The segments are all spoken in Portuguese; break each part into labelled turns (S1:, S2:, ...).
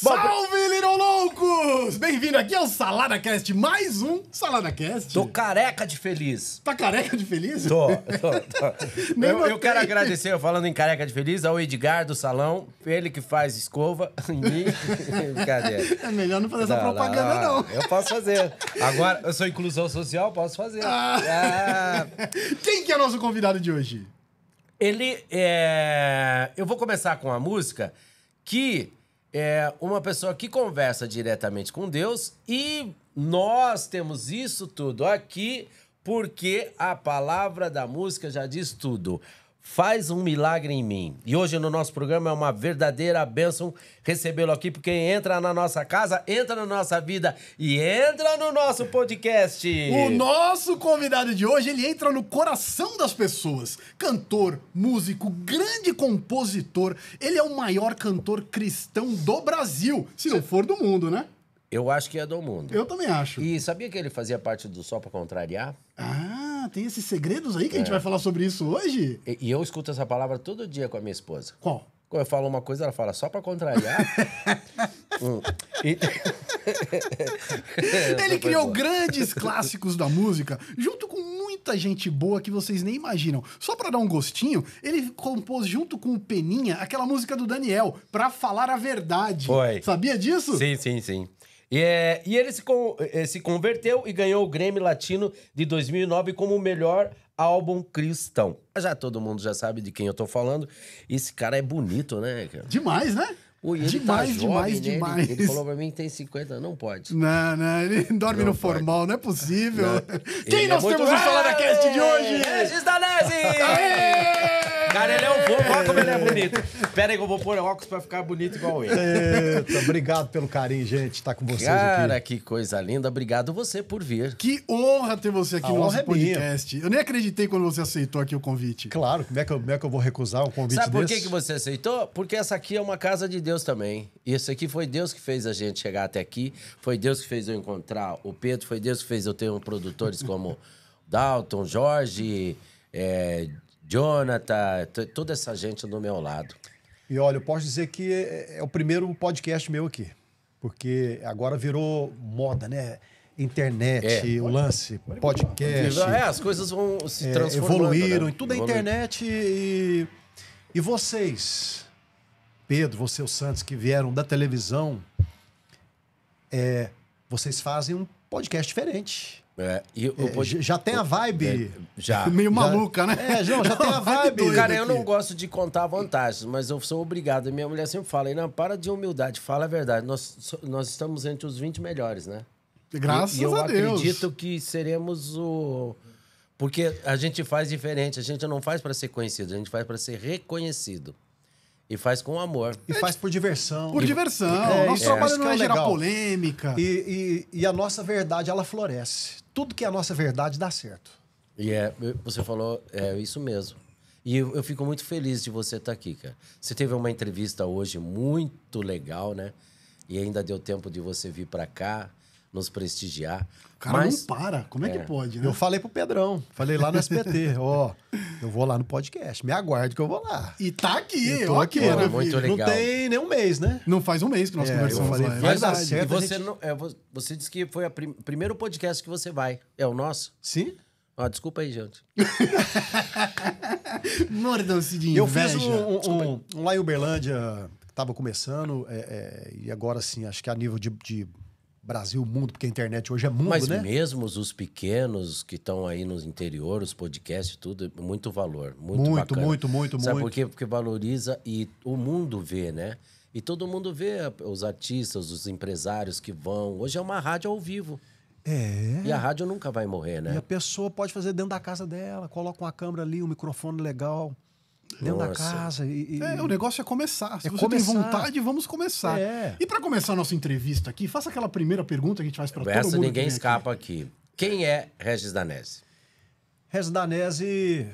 S1: Salve, Little Loucos! Bem-vindo aqui ao SaladaCast, mais um SaladaCast.
S2: Tô careca de feliz.
S1: Tá careca de feliz?
S2: Tô. Eu quero
S1: notei.
S2: agradecer, falando em careca de feliz, ao Edgar do Salão, ele que faz escova em mim. Brincadeira.
S1: É melhor não fazer essa propaganda, não.
S2: Eu posso fazer. Agora, eu sou inclusão social, posso fazer.
S1: Quem que é nosso convidado de hoje?
S2: Ele é... Eu vou começar com uma música que é uma pessoa que conversa diretamente com Deus e nós temos isso tudo aqui porque a palavra da música já diz tudo. Faz um milagre em mim. E hoje no nosso programa é uma verdadeira bênção recebê-lo aqui, porque entra na nossa casa, entra na nossa vida e entra no nosso podcast.
S1: O nosso convidado de hoje, ele entra no coração das pessoas. Cantor, músico, grande compositor. Ele é o maior cantor cristão do Brasil, se não for do mundo, né?
S2: Eu acho que é do mundo.
S1: Eu também acho.
S2: E sabia que ele fazia parte do Só Pra Contrariar?
S1: Tem esses segredos aí que a gente vai falar sobre isso hoje?
S2: E eu escuto essa palavra todo dia com a minha esposa.
S1: Qual?
S2: Quando eu falo uma coisa, ela fala só pra contrariar.
S1: Ele criou grandes clássicos da música, junto com muita gente boa que vocês nem imaginam. Só pra dar um gostinho, ele compôs junto com o Peninha aquela música do Daniel, Pra Falar a Verdade.
S2: Foi.
S1: Sabia disso?
S2: Sim. E ele se converteu e ganhou o Grammy Latino de 2009 como o melhor álbum cristão. Já todo mundo já sabe de quem eu tô falando. Esse cara é bonito, né, cara?
S1: Demais, né?
S2: Ui, ele
S1: demais,
S2: tá jovem,
S1: demais,
S2: né?
S1: demais.
S2: Ele falou pra mim que tem 50, não pode.
S1: Não, ele dorme
S2: Não
S1: no
S2: pode.
S1: formal, não é possível.
S2: Não.
S1: Quem
S2: Ele
S1: nós
S2: é muito-
S1: temos no SaladaCast de hoje?
S2: Regis Danese!
S1: Aê!
S2: Cara, ele é um fofo, olha como ele é bonito. Pera aí que eu vou pôr óculos pra ficar bonito igual ele.
S3: Eita, obrigado pelo carinho, gente, estar com vocês
S2: Cara,
S3: aqui.
S2: que coisa linda. Obrigado você por vir.
S1: Que honra ter você aqui
S3: A
S1: no nosso
S3: honra é minha.
S1: podcast. Eu nem acreditei quando você aceitou aqui o convite.
S3: Claro, como é que eu vou recusar um convite
S2: Sabe por
S3: desse?
S2: que você aceitou? Porque essa aqui é uma casa de Deus também. E isso aqui foi Deus que fez a gente chegar até aqui. Foi Deus que fez eu encontrar o Pedro. Foi Deus que fez eu ter produtores como Dalton, Jorge, Jonathan, toda essa gente do meu lado.
S3: E olha, eu posso dizer que é o primeiro podcast meu aqui. Porque agora virou moda, né? Internet, o lance, podcast.
S2: As coisas vão se transformando.
S3: Evoluíram,
S2: né?
S3: e tudo é internet. E vocês, Pedro, você, o Santos, que vieram da televisão, vocês fazem um podcast diferente. Já tem a vibe.
S2: Já.
S1: Meio maluca, né?
S3: Já tem a vibe.
S1: doida
S2: Cara, eu
S1: aqui.
S2: não gosto de contar vantagens, mas eu sou obrigado. Minha mulher sempre fala, não, para de humildade, fala a verdade. Nós estamos entre os 20 melhores, né?
S1: Graças
S2: e eu
S1: a Deus.
S2: acredito que seremos o... Porque a gente faz diferente, a gente não faz para ser conhecido, a gente faz para ser reconhecido. E faz com amor.
S3: E faz por diversão.
S1: Por diversão. Nosso
S3: isso
S1: trabalho
S3: que
S1: não é gerar
S3: legal.
S1: polêmica.
S3: E a nossa verdade, ela floresce. Tudo que é a nossa verdade dá certo.
S2: E você falou, isso mesmo. E eu fico muito feliz de você estar aqui, cara. Você teve uma entrevista hoje muito legal, né? E ainda deu tempo de você vir para cá, nos prestigiar.
S1: O cara não para. Como é que pode, né?
S3: Eu falei pro Pedrão, falei lá no SBT, eu vou lá no podcast, me aguarde que eu vou lá.
S1: E tá aqui,
S3: Eu tô
S1: ó,
S3: aqui,
S1: que
S3: né?
S1: maravilha.
S2: Muito legal.
S3: Não tem nem um mês, né?
S1: Não faz um mês que nós conversamos
S3: eu falei,
S1: lá. É
S3: vai dar
S1: verdade.
S3: certo.
S2: E você,
S3: a gente-
S2: você disse que foi o primeiro podcast que você vai. É o nosso?
S3: Sim.
S2: Desculpa aí, gente.
S1: Mordam-se de
S3: Eu
S1: inveja.
S3: fiz um lá em Uberlândia, que tava começando, e agora sim, acho que a nível de Brasil, mundo, porque a internet hoje é mundo,
S2: Mas
S3: né?
S2: mesmo os pequenos que estão aí no interior, os podcasts, tudo, muito valor. Muito
S3: Muito,
S2: bacana.
S3: muito,
S2: Sabe
S3: muito.
S2: por quê? Porque valoriza e o mundo vê, né? E todo mundo vê os artistas, os empresários que vão. Hoje é uma rádio ao vivo. E a rádio nunca vai morrer, né?
S3: E a pessoa pode fazer dentro da casa dela, coloca uma câmera ali, um microfone legal, dentro da
S2: Nossa.
S3: casa.
S1: O negócio é começar. Se
S3: É
S1: você
S3: começar.
S1: tem vontade, vamos começar. E pra começar a nossa entrevista aqui, faça aquela primeira pergunta que a gente faz pra todo
S2: Essa
S1: mundo.
S2: ninguém
S1: que vem
S2: escapa aqui. Quem é Regis Danese?
S3: Regis Danese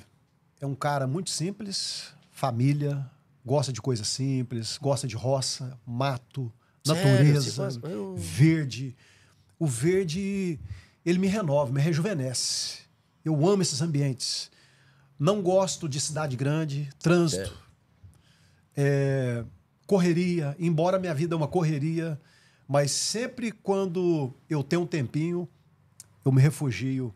S3: é um cara muito simples, família, gosta de coisas simples, gosta de roça, mato,
S2: Sério?
S3: natureza,
S2: Você gosta?
S3: verde. O verde, ele me renova, me rejuvenesce. Eu amo esses ambientes. Não gosto de cidade grande, trânsito. correria, embora minha vida é uma correria, mas sempre quando eu tenho um tempinho, eu me refugio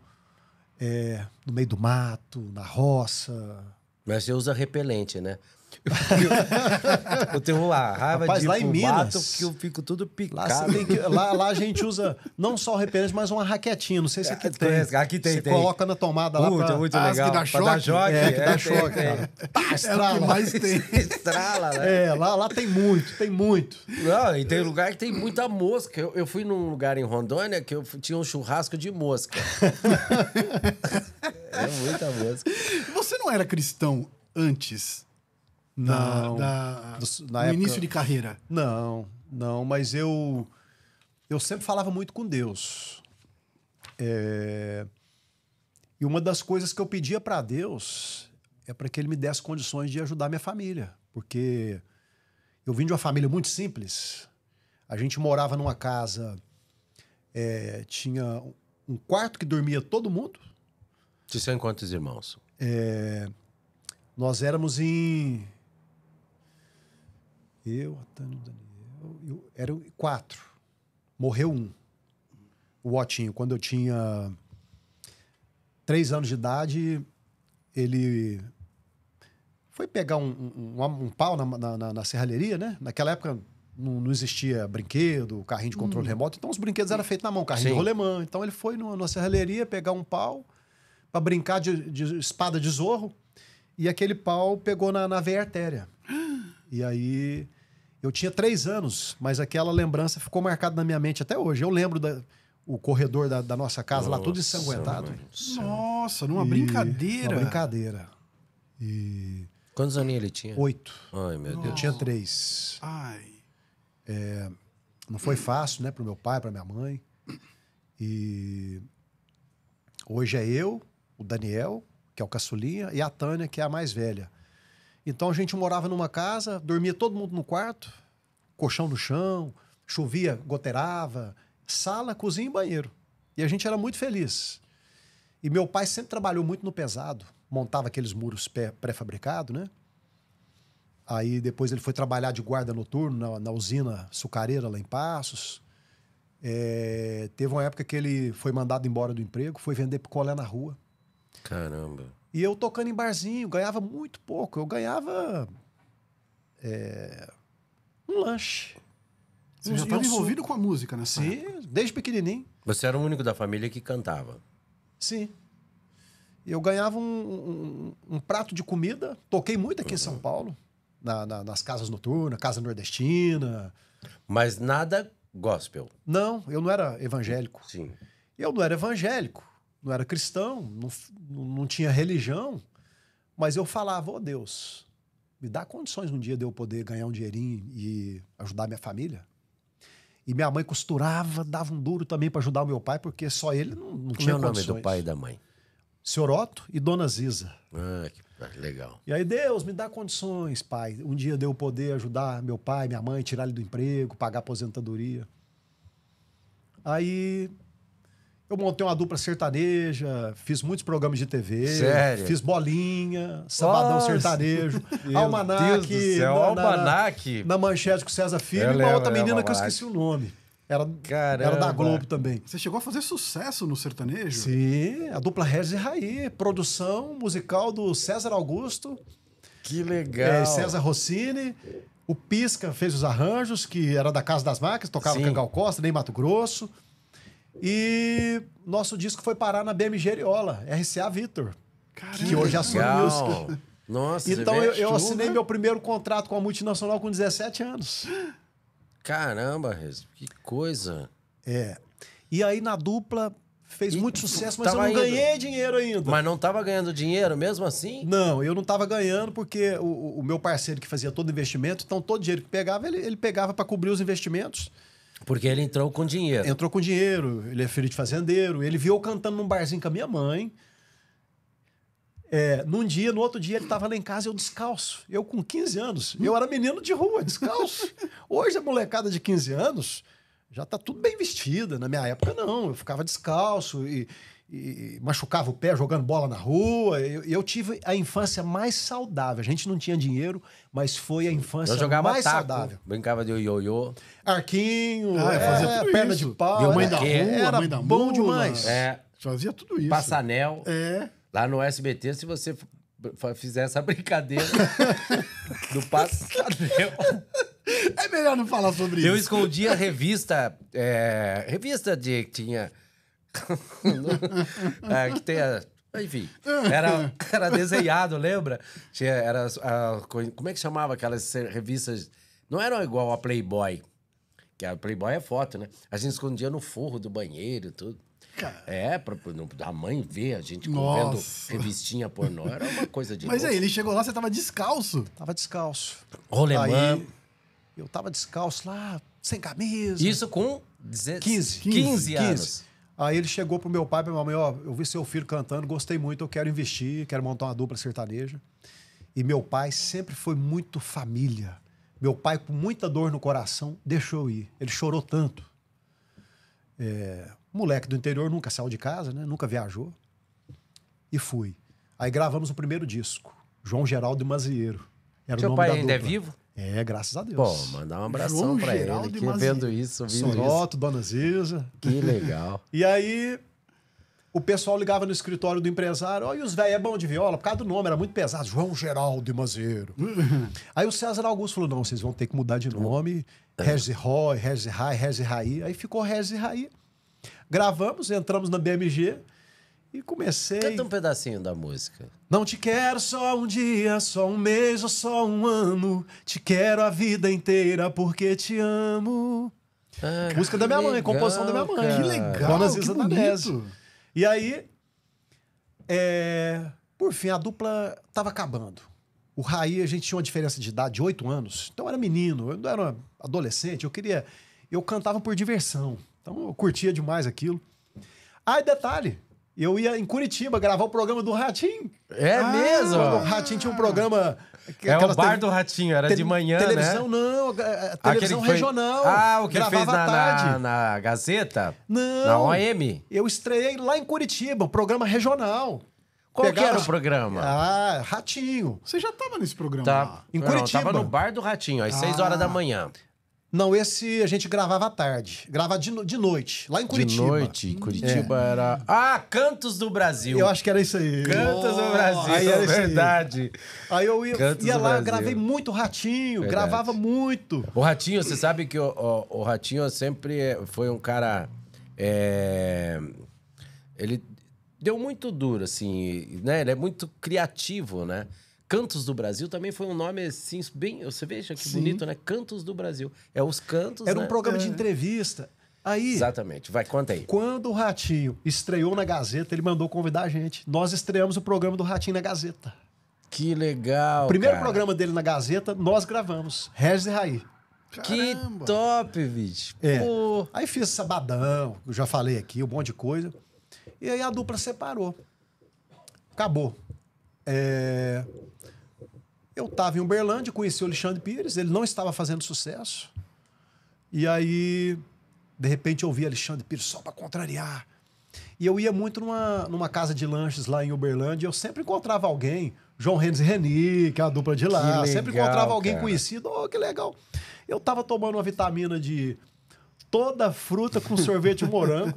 S3: no meio do mato, na roça.
S2: Mas você usa repelente, né? Eu tenho uma raiva
S3: Rapaz,
S2: de
S3: lá em
S2: mato
S3: Minas,
S2: que eu fico tudo
S3: Lá,
S2: picado.
S3: lá a gente usa não só o repelente, mas uma raquetinha. Não sei se aqui tem.
S2: Aqui tem,
S3: Você
S2: tem.
S3: coloca na tomada lá pra...
S2: Muito
S1: as
S2: legal.
S1: que dá
S2: Pra dar
S1: choque?
S2: choque.
S3: que dá choque,
S2: tem.
S3: cara. Pá,
S1: É o que
S3: estrala.
S1: mais tem.
S2: Estrala, né?
S3: Lá tem muito, tem muito.
S2: Não, e tem lugar que tem muita mosca. Eu fui num lugar em Rondônia que tinha um churrasco de mosca. É muita mosca.
S1: Você não era cristão antes?
S3: Não.
S1: Na
S3: Na
S1: no
S3: época-
S1: início de carreira?
S3: Não, mas eu sempre falava muito com Deus. E uma das coisas que eu pedia para Deus é para que Ele me desse condições de ajudar minha família. Porque eu vim de uma família muito simples. A gente morava numa casa, tinha um quarto que dormia todo mundo.
S2: Vocês são quantos irmãos?
S3: Nós éramos em... Eu, Antônio, Daniel... Eram 4. Morreu um. O Otinho. Quando eu tinha 3 anos de idade, ele foi pegar um pau na serralheria, né? Naquela época não existia brinquedo, carrinho de controle remoto. Então os brinquedos eram feitos na mão, carrinho
S2: Sim.
S3: de rolemã. Então ele foi numa serralheria pegar um pau para brincar de espada de zorro. E aquele pau pegou na veia artéria. E aí... Eu tinha 3 anos, mas aquela lembrança ficou marcada na minha mente até hoje. Eu lembro o corredor da nossa casa, lá tudo ensanguentado.
S1: Nossa, numa brincadeira.
S3: Uma brincadeira. E...
S2: Quantos aninhos ele tinha?
S3: 8.
S2: Ai, meu
S3: Eu
S2: Deus.
S3: tinha 3.
S1: Ai.
S3: Não foi fácil, né? Pro meu pai, pra minha mãe. E... Hoje é eu, o Daniel, que é o caçulinha, e a Tânia, que é a mais velha. Então a gente morava numa casa, dormia todo mundo no quarto, colchão no chão, chovia, goteirava, sala, cozinha e banheiro. E a gente era muito feliz. E meu pai sempre trabalhou muito no pesado, montava aqueles muros pré-fabricados, né? Aí depois ele foi trabalhar de guarda noturno na usina sucareira lá em Passos. Teve uma época que ele foi mandado embora do emprego, foi vender picolé na rua.
S2: Caramba.
S3: E eu tocando em barzinho, ganhava muito pouco. Eu ganhava um lanche.
S1: Você já estava envolvido com a música nessa época?
S3: Sim, desde pequenininho.
S2: Você era o único da família que cantava.
S3: Sim. Eu ganhava um prato de comida. Toquei muito aqui em São Paulo, nas casas noturnas, casa nordestina.
S2: Mas nada gospel.
S3: Não, eu não era evangélico.
S2: Sim.
S3: Eu não era evangélico, não era cristão, não tinha religião, mas eu falava, ô Deus, me dá condições um dia de eu poder ganhar um dinheirinho e ajudar minha família. E minha mãe costurava, dava um duro também para ajudar o meu pai, porque só ele não
S2: Como
S3: tinha
S2: é o nome
S3: condições.
S2: do pai e da mãe?
S3: Senhor Otto e Dona Ziza.
S2: Ah, que legal.
S3: E aí, Deus, me dá condições, pai. Um dia de eu poder ajudar meu pai, minha mãe, tirar ele do emprego, pagar a aposentadoria. Aí eu montei uma dupla sertaneja, fiz muitos programas de TV,
S2: Sério?
S3: fiz bolinha, sabadão
S2: Nossa!
S3: sertanejo,
S2: Meu
S3: almanac,
S2: Deus do céu, almanac.
S3: na manchete com o César Filho,
S2: Eu
S3: e uma
S2: lembro,
S3: outra menina que eu
S2: almanac.
S3: esqueci o nome. Era
S2: Caramba.
S3: da Globo também.
S1: Você chegou a fazer sucesso no sertanejo?
S3: Sim, a dupla Regis e Raí, produção musical do César Augusto,
S2: Que legal.
S3: César Rossini. O Pisca fez os arranjos, que era da Casa das Máquinas, tocava
S2: Sim.
S3: Cangal Costa, nem Mato Grosso. E nosso disco foi parar na BMG Ariola, RCA Victor, que hoje é a Sony Music.
S2: Legal. Nossa,
S3: Então
S2: você
S3: eu
S2: vestiu,
S3: assinei
S2: né?
S3: meu primeiro contrato com a multinacional com 17 anos.
S2: Caramba, Rez, que coisa.
S3: E aí na dupla fez
S2: E
S3: muito sucesso, mas eu
S2: tava
S3: não
S2: indo.
S3: ganhei dinheiro ainda.
S2: Mas não tava ganhando dinheiro mesmo assim?
S3: Não, eu não estava ganhando porque o meu parceiro que fazia todo o investimento, então todo dinheiro que pegava, ele pegava para cobrir os investimentos.
S2: Porque ele entrou com dinheiro.
S3: Entrou com dinheiro, ele é filho de fazendeiro, ele viu eu cantando num barzinho com a minha mãe. No outro dia ele estava lá em casa, eu descalço. Eu com 15 anos, eu era menino de rua, descalço. Hoje a molecada de 15 anos já tá tudo bem vestida. Na minha época não, eu ficava descalço e machucava o pé jogando bola na rua. Eu tive a infância mais saudável. A gente não tinha dinheiro, mas foi a infância
S2: Eu jogava
S3: mais
S2: taco,
S3: saudável.
S2: brincava de ioiô.
S3: Arquinho,
S1: fazia tudo
S3: perna
S1: isso.
S3: de pau.
S1: E a mãe da
S3: era-
S1: rua,
S3: era
S1: a mãe da
S3: bom
S1: mula.
S3: demais.
S2: É,
S1: Fazia tudo isso.
S2: passanel.
S1: É.
S2: Lá no SBT, se você fizer essa brincadeira do passanel...
S1: É melhor não falar sobre
S2: Eu
S1: isso.
S2: escondia revista, revista de que tinha, que tenha, enfim, era desenhado, lembra? Como é que chamava aquelas revistas? Não eram igual a Playboy, que a Playboy é foto, né? A gente escondia no forro do banheiro, tudo. A mãe ver a gente vendo
S1: Nossa.
S2: revistinha pornô, era uma coisa de
S1: Mas
S2: louco.
S1: aí, ele chegou lá, você tava descalço.
S3: Tava descalço.
S2: Rolemã.
S3: Aí, eu tava descalço lá, sem camisa.
S2: Isso com
S3: 15
S2: anos.
S3: Aí ele chegou pro meu pai e pra minha mãe, ó, eu vi seu filho cantando, gostei muito, eu quero investir, quero montar uma dupla sertaneja. E meu pai sempre foi muito família. Meu pai, com muita dor no coração, deixou eu ir. Ele chorou tanto. Moleque do interior, nunca saiu de casa, né? Nunca viajou. E fui. Aí gravamos o primeiro disco, João Geraldo e Mazieiro. Era o
S2: Seu
S3: nome
S2: pai
S3: da
S2: ainda é
S3: dupla.
S2: vivo?
S3: Graças a Deus.
S2: Pô, mandar um abração
S1: João
S2: pra
S1: Geraldo
S2: ele,
S1: e
S2: que
S1: Mazieiro.
S2: vendo isso, ouvindo isso.
S3: Soroto, Dona Ziza.
S2: Que legal.
S3: E aí, o pessoal ligava no escritório do empresário, ó, e os velhos é bom de viola, por causa do nome, era muito pesado, João Geraldo e Mazieiro. Aí o César Augusto falou, não, vocês vão ter que mudar de nome, Regis Roy, Regis Rai, Regis Raí. Aí ficou Regis Raí. Gravamos, entramos na BMG e comecei...
S2: Canta um pedacinho da música.
S3: Não te quero só um dia, só um mês ou só um ano. Te quero a vida inteira porque te amo. Música da minha mãe, composição da minha mãe.
S2: cara.
S1: Que legal,
S3: Dona
S1: que
S3: Ziza
S1: bonito.
S3: Danese. E aí, por fim, a dupla tava acabando. O Raí, a gente tinha uma diferença de idade de 8 anos. Então eu era menino, eu não era adolescente. Eu cantava por diversão. Então eu curtia demais aquilo. Aí, detalhe, eu ia em Curitiba gravar o programa do Ratinho.
S2: É mesmo?
S3: O Ratinho tinha um programa...
S2: É o
S3: aquelas
S2: Bar
S3: tele-
S2: do Ratinho, era de manhã,
S3: televisão,
S2: né?
S3: não,
S2: Aquele
S3: televisão
S2: que foi-
S3: regional.
S2: o que ele fez
S3: Gravava à tarde.
S2: na Gazeta?
S3: Não.
S2: Na OM?
S3: Eu estreiei lá em Curitiba, um programa regional.
S2: Qual que
S3: Pegava-
S2: era o programa?
S3: Ratinho.
S1: Você já tava nesse programa
S2: Tá.
S1: lá.
S3: Em
S2: Não,
S3: Curitiba.
S2: tava no Bar do Ratinho, às 6 horas da manhã.
S3: Não, esse a gente gravava à tarde. Gravava de noite, lá em Curitiba.
S2: De noite, Curitiba era... Ah, Cantos do Brasil.
S3: Eu acho que era isso aí.
S2: Cantos do Brasil,
S3: Aí era isso aí.
S2: verdade.
S3: Aí eu ia
S2: Cantos do
S3: lá,
S2: Brasil.
S3: gravei muito Ratinho,
S2: Verdade.
S3: gravava muito.
S2: O Ratinho, você sabe que o Ratinho sempre foi um cara... Ele deu muito duro, assim, né? Ele é muito criativo, né? Cantos do Brasil também foi um nome, assim, bem... Você veja que bonito, né? Cantos do Brasil. É os cantos,
S3: Era um
S2: né?
S3: programa de entrevista. Aí,
S2: Exatamente. Vai, conta aí.
S3: quando o Ratinho estreou na Gazeta, ele mandou convidar a gente. Nós estreamos o programa do Ratinho na Gazeta.
S2: Que legal,
S3: O primeiro
S2: cara.
S3: programa dele na Gazeta, nós gravamos. Regis e Raí.
S2: Que
S1: Caramba.
S2: top, bicho.
S3: É.
S2: Pô.
S3: Aí fiz Sabadão, eu já falei aqui, um monte de coisa. E aí a dupla separou. Acabou. Eu estava em Uberlândia, conheci o Alexandre Pires, ele não estava fazendo sucesso. E aí, de repente, eu vi Alexandre Pires só para contrariar. E eu ia muito numa casa de lanches lá em Uberlândia, eu sempre encontrava alguém, João Renes e Reni, que é a dupla de lá,
S2: Que
S3: sempre
S2: legal,
S3: encontrava alguém
S2: cara.
S3: conhecido, oh, que legal. Eu tava tomando uma vitamina de toda fruta com sorvete de morango,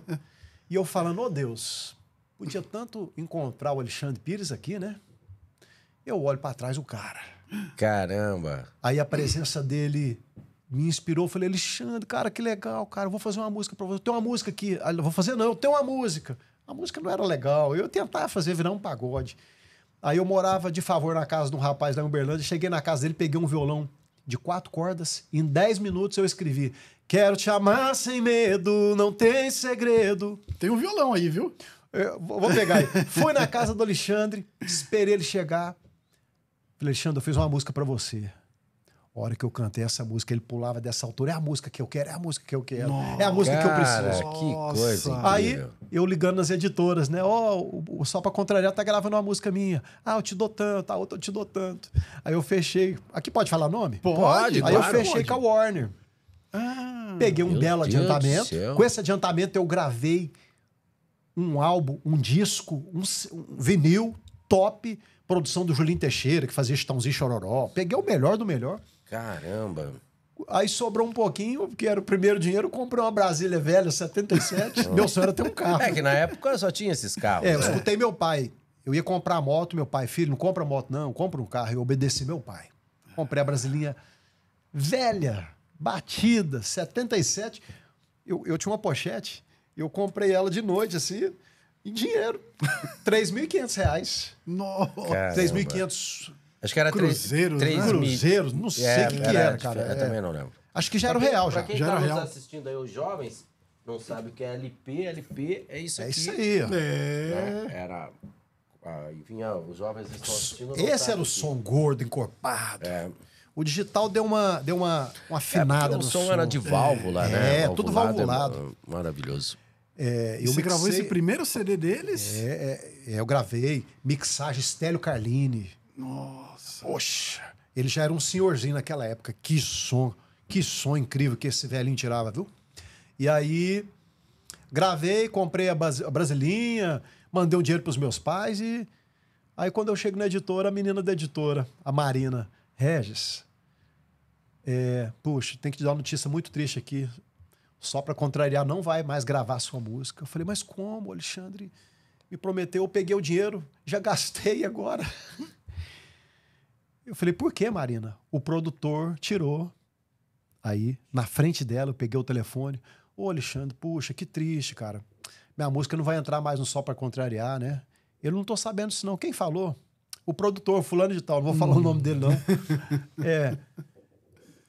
S3: e eu falando, oh Deus, podia tanto encontrar o Alexandre Pires aqui, né? Eu olho para trás o cara.
S2: Caramba.
S3: Aí a presença dele me inspirou. Eu falei, Alexandre, cara, que legal, cara. Eu vou fazer uma música pra você. Eu tenho uma música aqui. Aí eu vou fazer, não, eu tenho uma música. A música não era legal. Eu tentava fazer virar um pagode. Aí eu morava de favor na casa de um rapaz lá em Uberlândia. Cheguei na casa dele, peguei um violão de 4 cordas. Em 10 minutos eu escrevi: quero te amar sem medo, não tem segredo.
S1: Tem um violão aí, viu?
S3: Vou pegar aí. Fui na casa do Alexandre, esperei ele chegar. Falei, Alexandre, eu fiz uma música pra você. A hora que eu cantei essa música, ele pulava dessa altura. É a música que eu quero, é a música que eu quero.
S1: Nossa.
S3: É a música que eu
S2: Cara,
S3: preciso.
S2: que coisa incrível.
S3: Aí, eu ligando nas editoras, né? Ó, o Só Pra Contrariar tá gravando uma música minha. Ah, eu te dou tanto, a outra eu te dou tanto. Aí eu fechei. Aqui pode falar nome?
S2: Pode,
S3: Aí eu
S2: claro,
S3: fechei
S2: pode.
S3: com a Warner.
S1: Ah,
S3: Peguei um
S2: Meu
S3: belo
S2: Deus do
S3: adiantamento.
S2: céu.
S3: Com esse adiantamento eu gravei um álbum, um disco, um vinil top, produção do Julinho Teixeira, que fazia Chitãozinho e Chororó. Peguei o melhor do melhor.
S2: Caramba.
S3: Aí sobrou um pouquinho, que era o primeiro dinheiro, comprei uma Brasília velha, 77. Meu sonho era ter um carro.
S2: É que na época só tinha esses carros.
S3: Eu
S2: né?
S3: escutei meu pai. Eu ia comprar moto, meu pai, filho, não compra moto não, compra um carro. Eu obedeci meu pai. Comprei a Brasilinha velha, batida, 77. Eu tinha uma pochete, eu comprei ela de noite, assim, em dinheiro. R$3.500.
S1: Nossa.
S2: Caramba.
S3: 3.500
S2: Acho que era
S1: Cruzeiros, né?
S3: cruzeiros, não sei o que era, cara.
S2: Eu também não lembro.
S3: Acho que já era o real, já.
S2: Pra quem
S1: Já
S2: tá
S1: era
S2: nos
S1: real.
S2: assistindo aí, os jovens, não sabe o que é LP. LP é isso
S3: É
S2: aqui.
S3: isso aí, ó.
S1: É.
S2: Né? Era... Aí vinha, os jovens estão assistindo. não
S3: Esse
S2: sabem
S3: era o
S2: que-
S3: som gordo, encorpado.
S2: É.
S3: O digital deu uma afinada
S2: Porque
S3: no
S2: o som era de válvula, né?
S3: É, tudo valvulado.
S2: Maravilhoso.
S3: Eu
S1: Você gravou
S3: mixei-
S1: esse primeiro CD deles?
S3: eu gravei. Mixagem Stélio Carlini.
S1: Nossa.
S3: Poxa, ele já era um senhorzinho naquela época. Que som incrível que esse velhinho tirava, viu? E aí, gravei, comprei a Brasilinha, mandei um dinheiro pros meus pais e... Aí, quando eu chego na editora, a menina da editora, a Marina, Regis, puxa, tem que te dar uma notícia muito triste aqui. Só pra contrariar, não vai mais gravar sua música. Eu falei, mas como, o Alexandre me prometeu, eu peguei o dinheiro, já gastei agora. Eu falei, por que, Marina? O produtor tirou. Aí, na frente dela, eu peguei o telefone. Ô, Alexandre, puxa, que triste, cara. Minha música não vai entrar mais no Só Pra Contrariar, né? Eu não tô sabendo disso, não. Quem falou? O produtor, fulano de tal. Não vou falar o nome dele, não.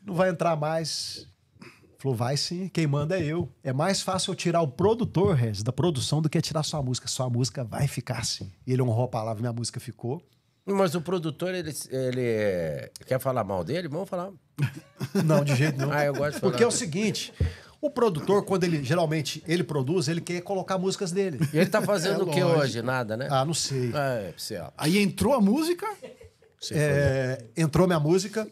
S3: Não vai entrar mais. Falou, vai sim. Quem manda é eu. É mais fácil eu tirar o produtor, Regis, da produção do que tirar sua música. Sua música vai ficar assim. E ele honrou a palavra, minha música ficou.
S2: Mas o produtor, ele quer falar mal dele? Vamos falar.
S3: Não, de jeito nenhum.
S2: Ah, eu gosto de falar.
S3: Porque é o seguinte, o produtor, quando ele geralmente ele produz, ele quer colocar músicas dele.
S2: E ele tá fazendo o que
S1: lógico.
S2: hoje? Nada, né?
S3: Ah, não sei.
S2: É, você, ó.
S1: Aí entrou a música.
S3: Entrou minha música.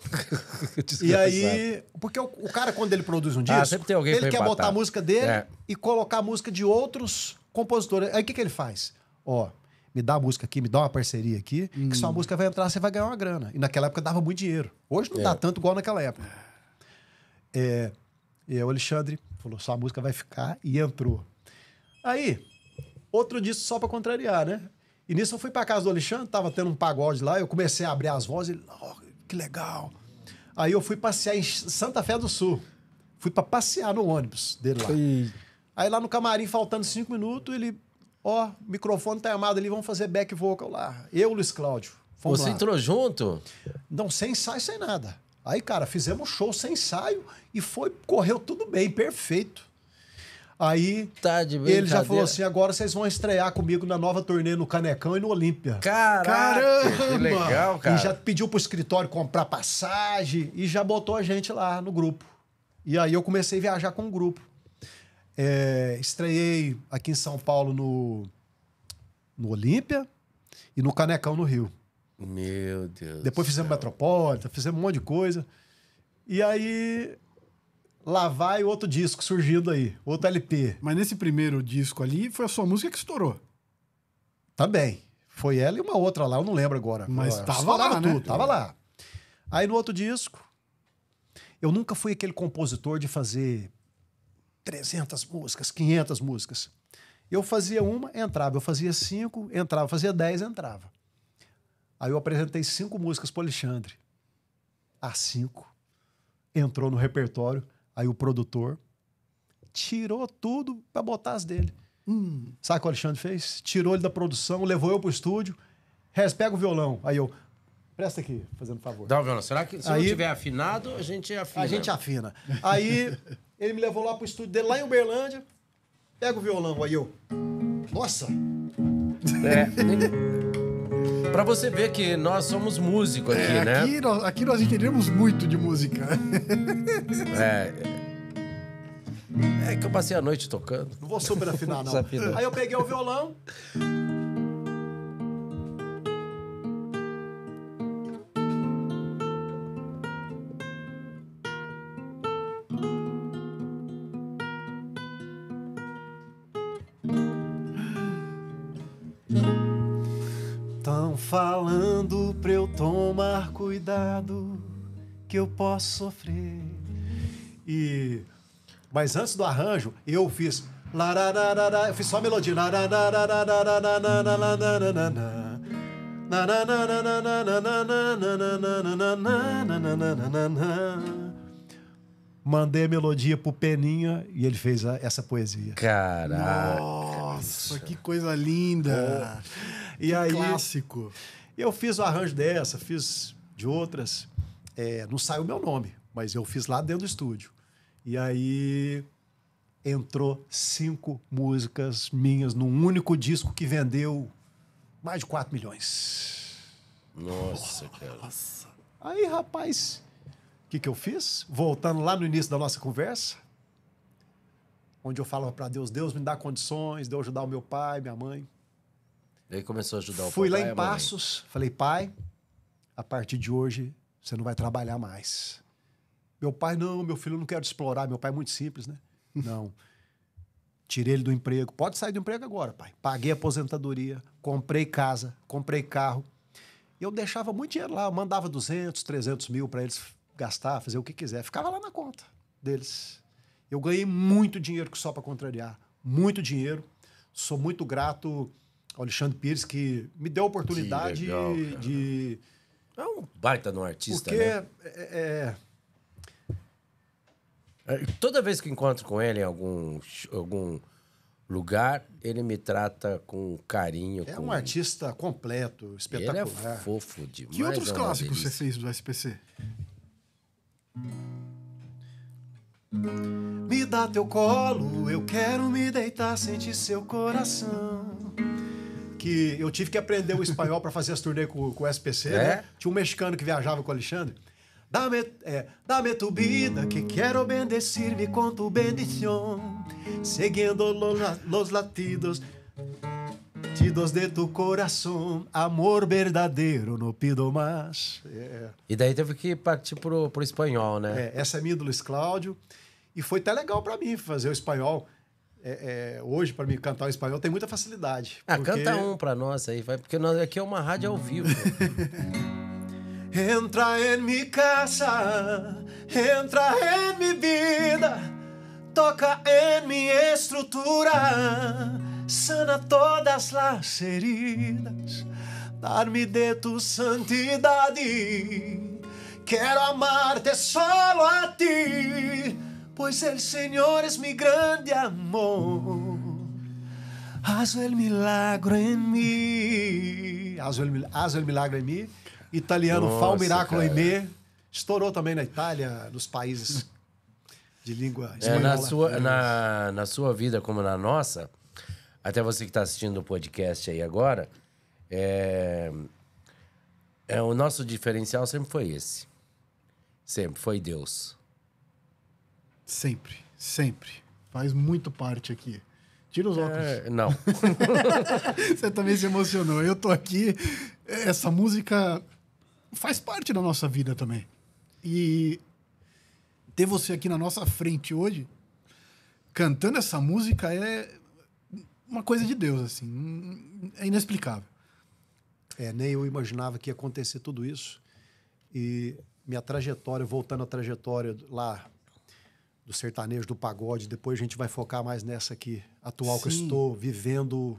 S3: E aí, porque o cara, quando ele produz um disco,
S2: sempre tem alguém
S3: ele
S2: pra
S3: quer
S2: empatar.
S3: botar a música dele
S2: É.
S3: e colocar a música de outros compositores. Aí o que ele faz? Ó, me dá a música aqui, me dá uma parceria aqui, que sua música vai entrar, você vai ganhar uma grana. E naquela época dava muito dinheiro. Hoje não dá tanto igual naquela época. E o Alexandre falou, sua música vai ficar, e entrou. Aí, outro disco só pra contrariar, né? E nisso eu fui pra casa do Alexandre, tava tendo um pagode lá, eu comecei a abrir as vozes, ele, que legal. Aí eu fui passear em Santa Fé do Sul. Fui pra passear no ônibus dele lá. Aí lá no camarim, faltando 5 minutos, ele, o microfone tá armado ali, vamos fazer back vocal lá. Eu, Luiz Cláudio. Fomos
S2: Você
S3: lá.
S2: entrou junto?
S3: Não, sem ensaio, sem nada. Aí, cara, fizemos show sem ensaio e correu tudo bem, perfeito. Aí,
S2: Tá de
S3: ele
S2: brincadeira.
S3: já falou assim, agora vocês vão estrear comigo na nova turnê no Canecão e no Olímpia.
S2: Caraca,
S1: Caramba!
S2: que legal, cara.
S3: E já pediu pro escritório comprar passagem e já botou a gente lá no grupo. E aí eu comecei a viajar com o grupo. Estreiei aqui em São Paulo no Olímpia e no Canecão no Rio.
S2: Meu Deus.
S3: Depois fizemos Metropolitan, fizemos um monte de coisa. E aí, lá vai outro disco surgindo aí, outro LP.
S1: Mas nesse primeiro disco ali, foi a sua música que estourou.
S3: Também. Foi ela e uma outra lá, eu não lembro agora.
S1: Mas
S3: Agora,
S1: tava
S3: estourava
S1: lá, né?
S3: tudo, tava lá. Aí no outro disco, eu nunca fui aquele compositor de fazer 300 músicas, 500 músicas. Eu fazia uma, entrava. Eu fazia 5, entrava. Fazia 10, entrava. Aí eu apresentei 5 músicas pro Alexandre. As 5. Entrou no repertório. Aí o produtor tirou tudo pra botar as dele. Sabe o que o Alexandre fez? Tirou ele da produção, levou eu pro estúdio. Pega o violão. Aí eu, presta aqui, fazendo favor.
S2: Dá o violão. Será que se
S3: Aí-
S2: não tiver afinado, a gente afina?
S3: A gente afina. Aí ele me levou lá pro estúdio dele, lá em Uberlândia. Pega o violão. Aí eu, nossa,
S2: Pra você ver que nós somos músicos aqui, né?
S1: Aqui nós entendemos muito de música.
S2: É que eu passei a noite tocando.
S3: não vou super afinar, não.
S2: Desafinou.
S3: Aí eu peguei o violão. falando pra eu tomar cuidado, que eu posso sofrer. Mas antes do arranjo, eu fiz... Eu fiz só a melodia. Mandei a melodia pro Peninha e ele fez essa poesia.
S2: Caraca.
S1: Nossa, que coisa linda.
S3: E aí,
S1: clássico.
S3: Eu fiz o arranjo dessa, fiz de outras. Não saiu o meu nome, mas eu fiz lá dentro do estúdio. E aí entrou 5 músicas minhas num único disco que vendeu mais de 4 milhões.
S2: Nossa, cara.
S1: Nossa.
S3: Aí, rapaz, o que eu fiz? Voltando lá no início da nossa conversa, onde eu falava para Deus, Deus me dá condições de eu ajudar o meu pai, minha mãe.
S2: Aí começou a ajudar o
S3: Fui lá
S2: papai e
S3: em
S2: a mamãe.
S3: Passos, falei, pai, a partir de hoje você não vai trabalhar mais. Meu pai, não, meu filho, eu não quero te explorar. Meu pai é muito simples, né? Não. Tirei ele do emprego. Pode sair do emprego agora, pai. Paguei a aposentadoria, comprei casa, comprei carro. E eu deixava muito dinheiro lá. Eu mandava 200, 300 mil para eles gastar, fazer o que quiser. Ficava lá na conta deles. Eu ganhei muito dinheiro só para contrariar. Muito dinheiro. Sou muito grato ao Alexandre Pires, que me deu a oportunidade
S2: Que legal,
S3: de...
S2: É um baita de um artista,
S3: Porque
S2: né? Toda vez que encontro com ele em algum lugar, ele me trata com carinho.
S3: É
S2: com...
S3: um artista completo,
S2: Ele
S3: espetacular.
S2: é fofo demais.
S1: Que outros
S2: é uma
S1: clássicos você
S2: delícia.
S1: fez do SPC?
S3: Me dá teu colo, eu quero me deitar, sentir seu coração. Que eu tive que aprender o espanhol para fazer as turnês com o SPC, né? Tinha um mexicano que viajava com o Alexandre. Dame tu vida, que quero bendecir-me com tu bendición, seguindo los latidos de tu coração, amor verdadeiro, no pido mais.
S2: E daí teve que partir pro espanhol, né?
S3: Essa é minha do Luiz Cláudio. E foi até legal para mim fazer o espanhol. Hoje, para mim cantar o espanhol, tem muita facilidade.
S2: Canta um pra nós aí, vai, porque nós, aqui é uma rádio ao vivo.
S3: Entra em mi casa, entra em mi vida, toca em minha estrutura, sana todas las heridas, dar-me de tu santidade. Quero amar-te solo a ti, pois el Senhor es mi grande amor. Haz el milagro em mim. Haz el milagro em mim. Italiano,
S2: Nossa,
S3: Fa un miracolo in
S2: cara.
S3: me. Estourou também na Itália, nos países de língua espanhola.
S2: Na sua vida, como na nossa, até você que está assistindo o podcast aí agora, o nosso diferencial sempre foi esse. Sempre foi Deus.
S1: Sempre, sempre. Faz muito parte aqui. Tira os óculos.
S2: Não.
S1: Você também se emocionou. Eu tô aqui. Essa música faz parte da nossa vida também. E ter você aqui na nossa frente hoje, cantando essa música, é uma coisa de Deus, assim. É inexplicável.
S3: Nem eu imaginava que ia acontecer tudo isso. E minha trajetória, voltando à trajetória lá do sertanejo, do pagode, depois a gente vai focar mais nessa aqui, atual, que eu estou vivendo.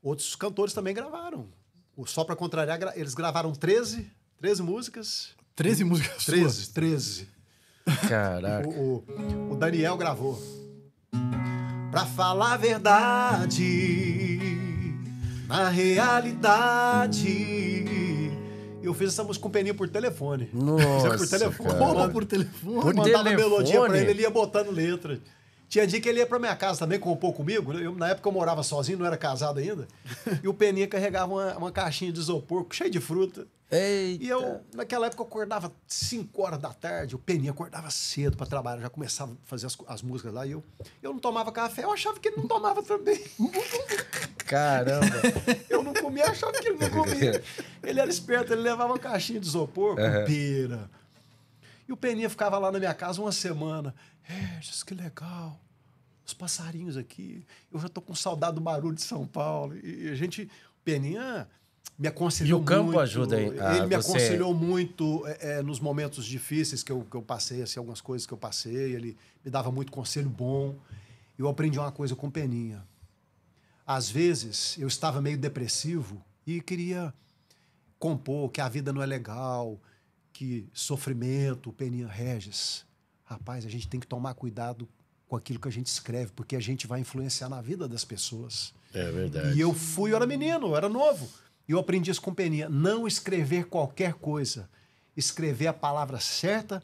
S3: Outros cantores também gravaram. O Só Pra Contrariar, eles gravaram 13 músicas.
S1: 13 músicas suas?
S3: 13.
S2: Caraca.
S3: O Daniel gravou. Pra falar a verdade, na realidade, eu fiz essa música com o Peninha por telefone.
S2: Nossa,
S3: por telefone.
S2: cara.
S1: Por telefone.
S3: Eu mandava
S2: telefone?
S3: melodia pra ele, ele ia botando letra. Tinha dia que ele ia pra minha casa também, compor comigo. Na época eu morava sozinho, não era casado ainda. E o Peninha carregava uma caixinha de isopor cheia de fruta.
S2: Eita.
S3: E eu, naquela época, eu acordava 5 horas da tarde. O Peninha acordava cedo pra trabalhar, já começava a fazer as músicas lá. E eu não tomava café, eu achava que ele não tomava também.
S2: Caramba.
S3: Eu não comia, achava que ele não comia. Ele era esperto, ele levava uma caixinha de isopor com pera. E o Peninha ficava lá na minha casa uma semana. Regis, que legal. Os passarinhos aqui. Eu já tô com saudade do barulho de São Paulo. E o Peninha me aconselhou
S2: E o campo
S3: muito.
S2: ajuda a
S3: Ele me
S2: você-
S3: aconselhou muito nos momentos difíceis que eu passei, assim, algumas coisas que eu passei. Ele me dava muito conselho bom. Eu aprendi uma coisa com o Peninha. Às vezes, eu estava meio depressivo e queria compor que a vida não é legal, que sofrimento, Peninha Regis. Rapaz, a gente tem que tomar cuidado com aquilo que a gente escreve, porque a gente vai influenciar na vida das pessoas.
S2: É verdade.
S3: E eu era menino, eu era novo. E eu aprendi isso com Peninha. Não escrever qualquer coisa. Escrever a palavra certa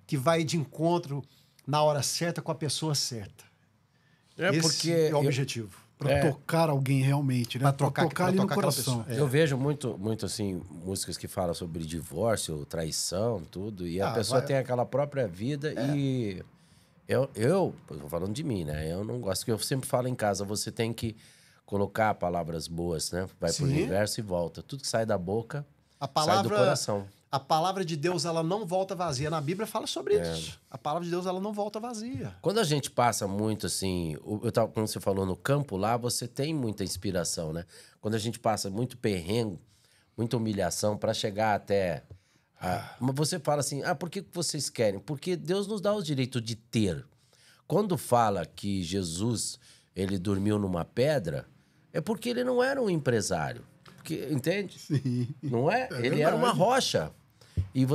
S3: que vai de encontro na hora certa com a pessoa certa.
S2: É
S3: Esse
S2: porque
S3: é o objetivo.
S1: Pra tocar alguém realmente, né?
S3: Pra
S1: Pra
S3: tocar-
S1: tocar
S3: pra
S1: ali no
S3: tocar aquela
S1: coração.
S3: pessoa.
S2: eu vejo muito assim, músicas que falam sobre divórcio, traição, tudo, e a pessoa
S3: vai-
S2: tem aquela própria vida e eu tô falando de mim, né? Eu não gosto, que eu sempre falo em casa, você tem que colocar palavras boas, né? Vai pro
S3: Sim.
S2: universo e volta. Tudo que sai da boca
S3: A
S2: sai
S3: palavra,
S2: do coração.
S3: a palavra de Deus, ela não volta vazia. Na Bíblia fala sobre isso. A palavra de Deus, ela não volta vazia.
S2: Quando a gente passa muito assim, como você falou, no campo lá, você tem muita inspiração, né? Quando a gente passa muito perrengue, muita humilhação para chegar até. Mas você fala assim: por que vocês querem? Porque Deus nos dá o direito de ter. Quando fala que Jesus ele dormiu numa pedra, é porque ele não era um empresário. Porque, entende?
S1: Sim.
S2: Não é? Ele era uma rocha. E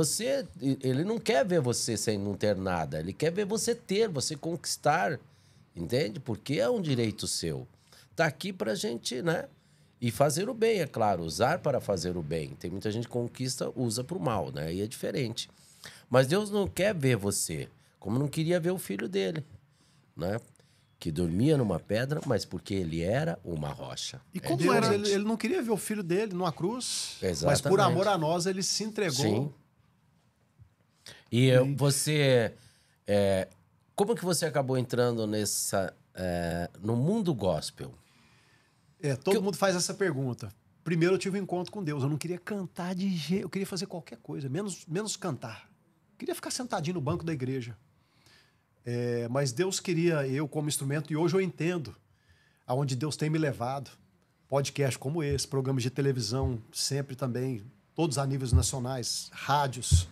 S2: ele não quer ver você sem não ter nada. Ele quer ver você ter, você conquistar. Entende? Porque é um direito seu. Tá aqui pra gente, né? E fazer o bem, é claro. Usar para fazer o bem. Tem muita gente que conquista, usa pro mal, né? E é diferente. Mas Deus não quer ver você, como não queria ver o filho dele, né? Que dormia numa pedra, mas porque ele era uma rocha.
S1: E como
S3: Deus,
S1: era?
S3: ele não queria ver o filho dele numa cruz. Mas por
S2: Exatamente.
S3: amor a nós, ele se entregou.
S2: Sim. E você... como que você acabou entrando no mundo gospel?
S3: Todo mundo faz essa pergunta. Primeiro eu tive um encontro com Deus. Eu não queria cantar de jeito. Eu queria fazer qualquer coisa, menos cantar. Eu queria ficar sentadinho no banco da igreja. Mas Deus queria eu como instrumento, e hoje eu entendo aonde Deus tem me levado. Podcast como esse, programas de televisão, sempre também, todos a níveis nacionais, rádios,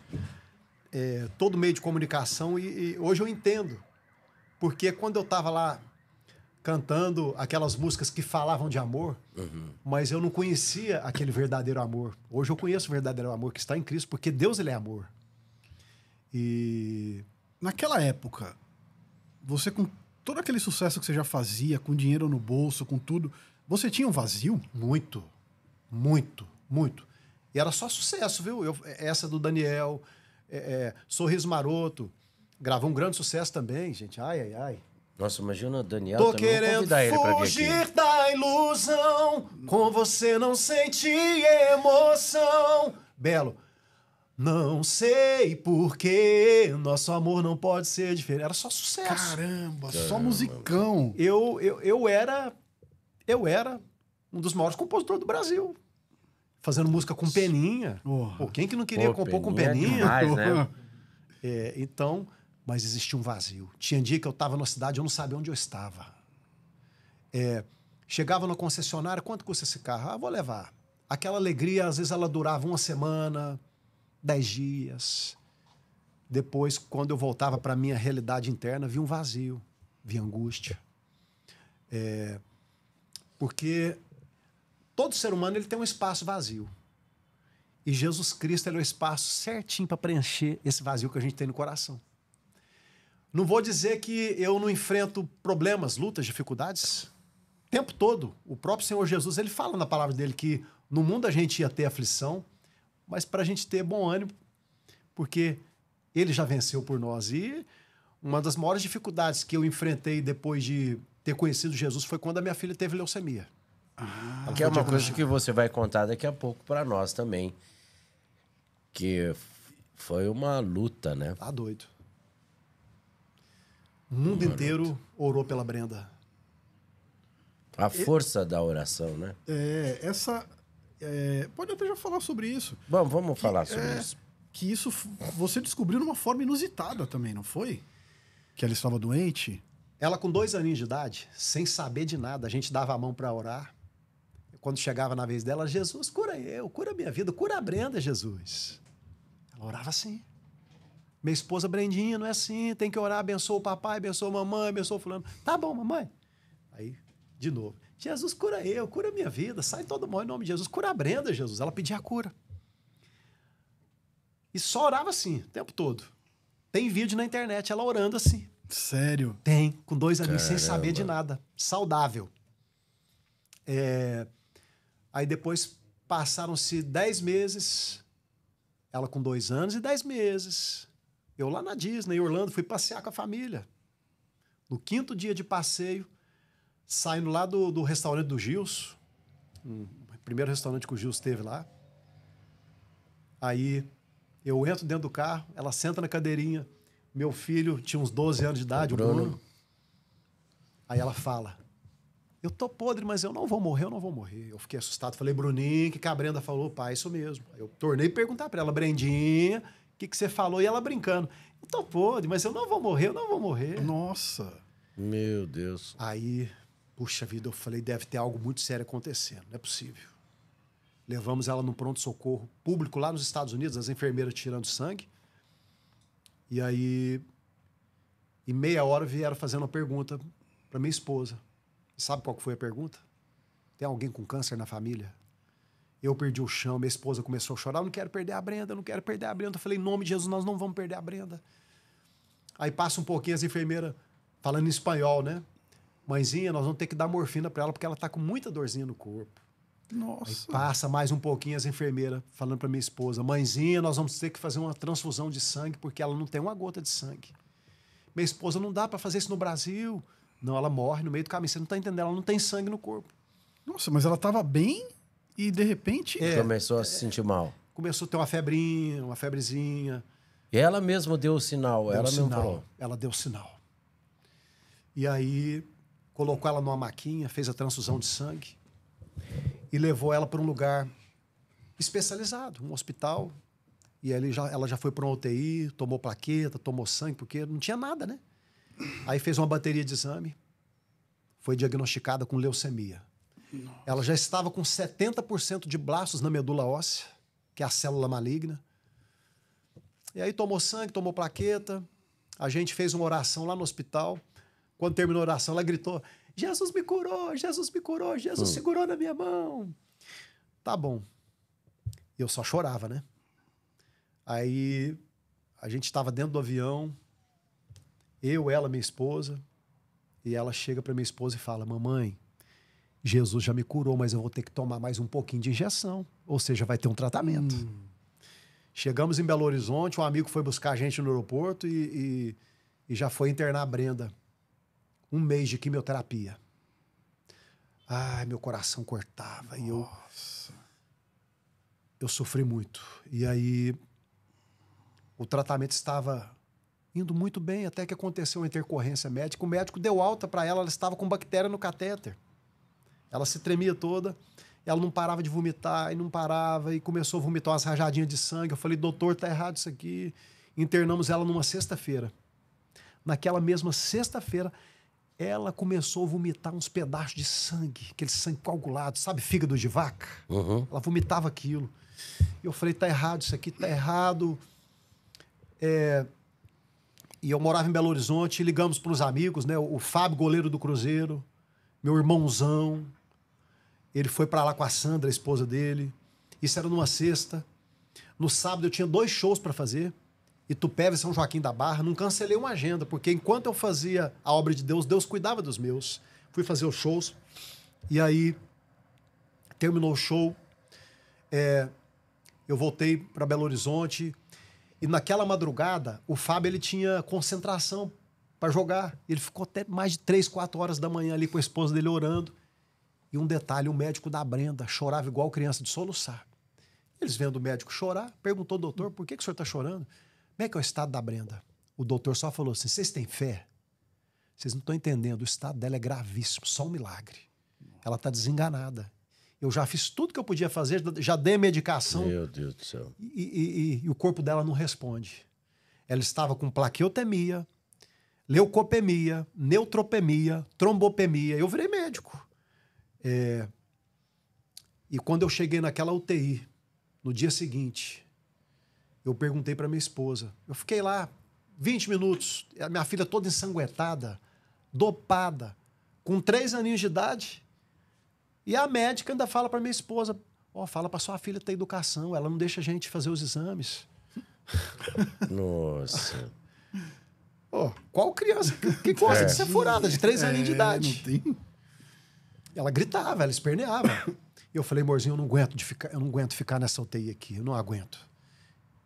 S3: todo meio de comunicação, e hoje eu entendo. Porque quando eu estava lá cantando aquelas músicas que falavam de amor, mas eu não conhecia aquele verdadeiro amor. Hoje eu conheço o verdadeiro amor que está em Cristo, porque Deus, ele é amor. E
S1: Naquela época, você com todo aquele sucesso que você já fazia, com dinheiro no bolso, com tudo, você tinha um vazio?
S3: muito, muito, muito. E era só sucesso, viu? Essa do Daniel, Sorriso Maroto, gravou um grande sucesso também, gente. Ai, ai, ai.
S2: Nossa, imagina o Daniel
S3: Tô
S2: também. Vamos
S3: querendo
S2: convidar ele pra vir
S3: fugir
S2: aqui.
S3: da ilusão, com você não senti emoção. Belo. Não sei por-que nosso amor não pode ser diferente. Era só sucesso.
S1: Caramba, só musicão.
S3: Eu era um dos maiores compositores do Brasil. Fazendo música com Peninha.
S1: Porra.
S3: Pô, quem que não queria compor com
S2: Peninha é
S3: Peninha?
S2: demais, né?
S3: Então, mas existia um vazio. Tinha dia que eu estava na cidade e eu não sabia onde eu estava. Chegava na concessionária, quanto custa esse carro? Vou levar. Aquela alegria, às vezes ela durava uma semana, 10 dias. Depois, quando eu voltava para a minha realidade interna, vi um vazio, vi angústia. Porque todo ser humano ele tem um espaço vazio. E Jesus Cristo ele é o espaço certinho para preencher esse vazio que a gente tem no coração. Não vou dizer que eu não enfrento problemas, lutas, dificuldades. O tempo todo. O próprio Senhor Jesus ele fala na palavra dele que no mundo a gente ia ter aflição, mas para a gente ter bom ânimo, porque ele já venceu por nós. E uma das maiores dificuldades que eu enfrentei depois de ter conhecido Jesus foi quando a minha filha teve leucemia.
S2: Que é uma coisa que você vai contar daqui a pouco pra nós também. Que foi uma luta, né?
S3: Tá doido. O mundo inteiro orou pela Brenda.
S2: A força da oração, né?
S1: Pode até já falar sobre isso.
S2: Vamos falar sobre isso.
S1: Que isso você descobriu de uma forma inusitada também, não foi? Que ela estava doente.
S3: Ela com 2 aninhos de idade, sem saber de nada, a gente dava a mão para orar. quando chegava na vez dela, Jesus, cura eu, cura a minha vida, cura a Brenda, Jesus. Ela orava assim. Minha esposa Brendinha, não é assim, tem que orar, abençoa o papai, abençoa a mamãe, abençoa o fulano. Tá bom, mamãe. Aí, de novo, Jesus, cura eu, cura a minha vida, sai todo mundo em nome de Jesus, cura a Brenda, Jesus. Ela pedia a cura. E só orava assim, o tempo todo. Tem vídeo na internet, ela orando assim.
S1: Sério?
S3: Tem, com 2 aninhos, sem
S2: Caramba.
S3: saber de nada. Saudável. Aí depois passaram-se 10 meses, ela com 2 anos e 10 meses. Eu lá na Disney, em Orlando, fui passear com a família. No 5º dia de passeio, saindo lá do restaurante do Gilson, o primeiro restaurante que o Gilson teve lá. Aí eu entro dentro do carro, ela senta na cadeirinha. Meu filho tinha uns 12 anos de idade, o Bruno. Aí ela fala, eu tô podre, mas eu não vou morrer, eu não vou morrer. Eu fiquei assustado, falei, Bruninho, que a Brenda falou? Pai, isso mesmo. Aí eu tornei a perguntar pra ela, Brendinha, o que você falou? E ela brincando, eu tô podre, mas eu não vou morrer, eu não vou morrer.
S1: Nossa.
S2: Meu Deus.
S3: Aí, puxa vida, eu falei, deve ter algo muito sério acontecendo, não é possível. Levamos ela no pronto-socorro público lá nos Estados Unidos, as enfermeiras tirando sangue. E aí, em meia hora, vieram fazendo uma pergunta para minha esposa. Sabe qual que foi a pergunta? Tem alguém com câncer na família? Eu perdi o chão, minha esposa começou a chorar. Eu não quero perder a Brenda, eu não quero perder a Brenda. Eu falei, em nome de Jesus, nós não vamos perder a Brenda. Aí passa um pouquinho as enfermeiras falando em espanhol, né? Mãezinha, nós vamos ter que dar morfina para ela porque ela tá com muita dorzinha no corpo.
S1: Nossa.
S3: Aí passa mais um pouquinho as enfermeiras falando para minha esposa, mãezinha, nós vamos ter que fazer uma transfusão de sangue porque ela não tem uma gota de sangue. Minha esposa, não dá para fazer isso no Brasil. Não, ela morre no meio do caminho. Você não tá entendendo, ela não tem sangue no corpo.
S1: Nossa, mas ela tava bem e de repente...
S2: Começou a se sentir mal.
S3: Começou a ter uma febrinha, uma febrezinha.
S2: E ela mesma deu o sinal,
S3: Deu
S2: ela mesmo
S3: sinal.
S2: falou.
S3: Ela deu sinal. E aí, colocou ela numa maquinha, fez a transfusão de sangue e levou ela para um lugar especializado, um hospital. E aí ela já foi para uma UTI, tomou plaqueta, tomou sangue, porque não tinha nada, né? Aí fez uma bateria de exame, foi diagnosticada com leucemia. Nossa. Ela já estava com 70% de blastos na medula óssea, que é a célula maligna. E aí tomou sangue, tomou plaqueta. A gente fez uma oração lá no hospital. Quando terminou a oração, ela gritou, Jesus me curou, Jesus me curou, Jesus segurou na minha mão. Tá bom. Eu só chorava, né? Aí a gente estava dentro do avião, eu, ela, minha esposa, e ela chega para minha esposa e fala, mamãe, Jesus já me curou, mas eu vou ter que tomar mais um pouquinho de injeção, ou seja, vai ter um tratamento. Chegamos em Belo Horizonte, um amigo foi buscar a gente no aeroporto e já foi internar a Brenda. 1 mês de quimioterapia. Ai, meu coração cortava. E eu sofri muito. E aí, o tratamento estava indo muito bem, até que aconteceu uma intercorrência médica. O médico deu alta para ela, ela estava com bactéria no catéter. Ela se tremia toda, ela não parava de vomitar, e não parava, e começou a vomitar umas rajadinhas de sangue. Eu falei, doutor, tá errado isso aqui. Internamos ela numa sexta-feira. Naquela mesma sexta-feira, ela começou a vomitar uns pedaços de sangue, aquele sangue coagulado, sabe, fígado de vaca? Ela vomitava aquilo. Eu falei, tá errado isso aqui, tá errado. E eu morava em Belo Horizonte, ligamos para os amigos, né? O Fábio, goleiro do Cruzeiro, meu irmãozão. Ele foi para lá com a Sandra, a esposa dele. Isso era numa sexta. No sábado eu tinha 2 shows para fazer. Itupeva e São Joaquim da Barra. Não cancelei uma agenda, porque enquanto eu fazia a obra de Deus, Deus cuidava dos meus. Fui fazer os shows. E aí, terminou o show. Eu voltei para Belo Horizonte. E naquela madrugada, o Fábio ele tinha concentração para jogar. Ele ficou até mais de 3, 4 horas da manhã ali com a esposa dele orando. E um detalhe, o médico da Brenda chorava igual criança de soluçar. Eles vendo o médico chorar, perguntou ao doutor, por que o senhor está chorando? Como é que é o estado da Brenda? O doutor só falou assim, vocês têm fé? Vocês não estão entendendo, o estado dela é gravíssimo, só um milagre. Ela está desenganada. Eu já fiz tudo que eu podia fazer, já dei a medicação.
S2: Meu Deus do céu.
S3: E o corpo dela não responde. Ela estava com plaqueotemia, leucopenia, neutropenia, trombopenia. Eu virei médico. E quando eu cheguei naquela UTI, no dia seguinte, eu perguntei para minha esposa. Eu fiquei lá 20 minutos, a minha filha toda ensanguentada, dopada, com 3 aninhos de idade. E a médica ainda fala para minha esposa, fala para sua filha ter educação, ela não deixa a gente fazer os exames.
S2: Nossa.
S3: Qual criança que gosta de ser furada, de 3 aninhos de idade?
S1: Não tem...
S3: Ela gritava, ela esperneava. E eu falei, amorzinho, eu não aguento ficar nessa UTI aqui, eu não aguento.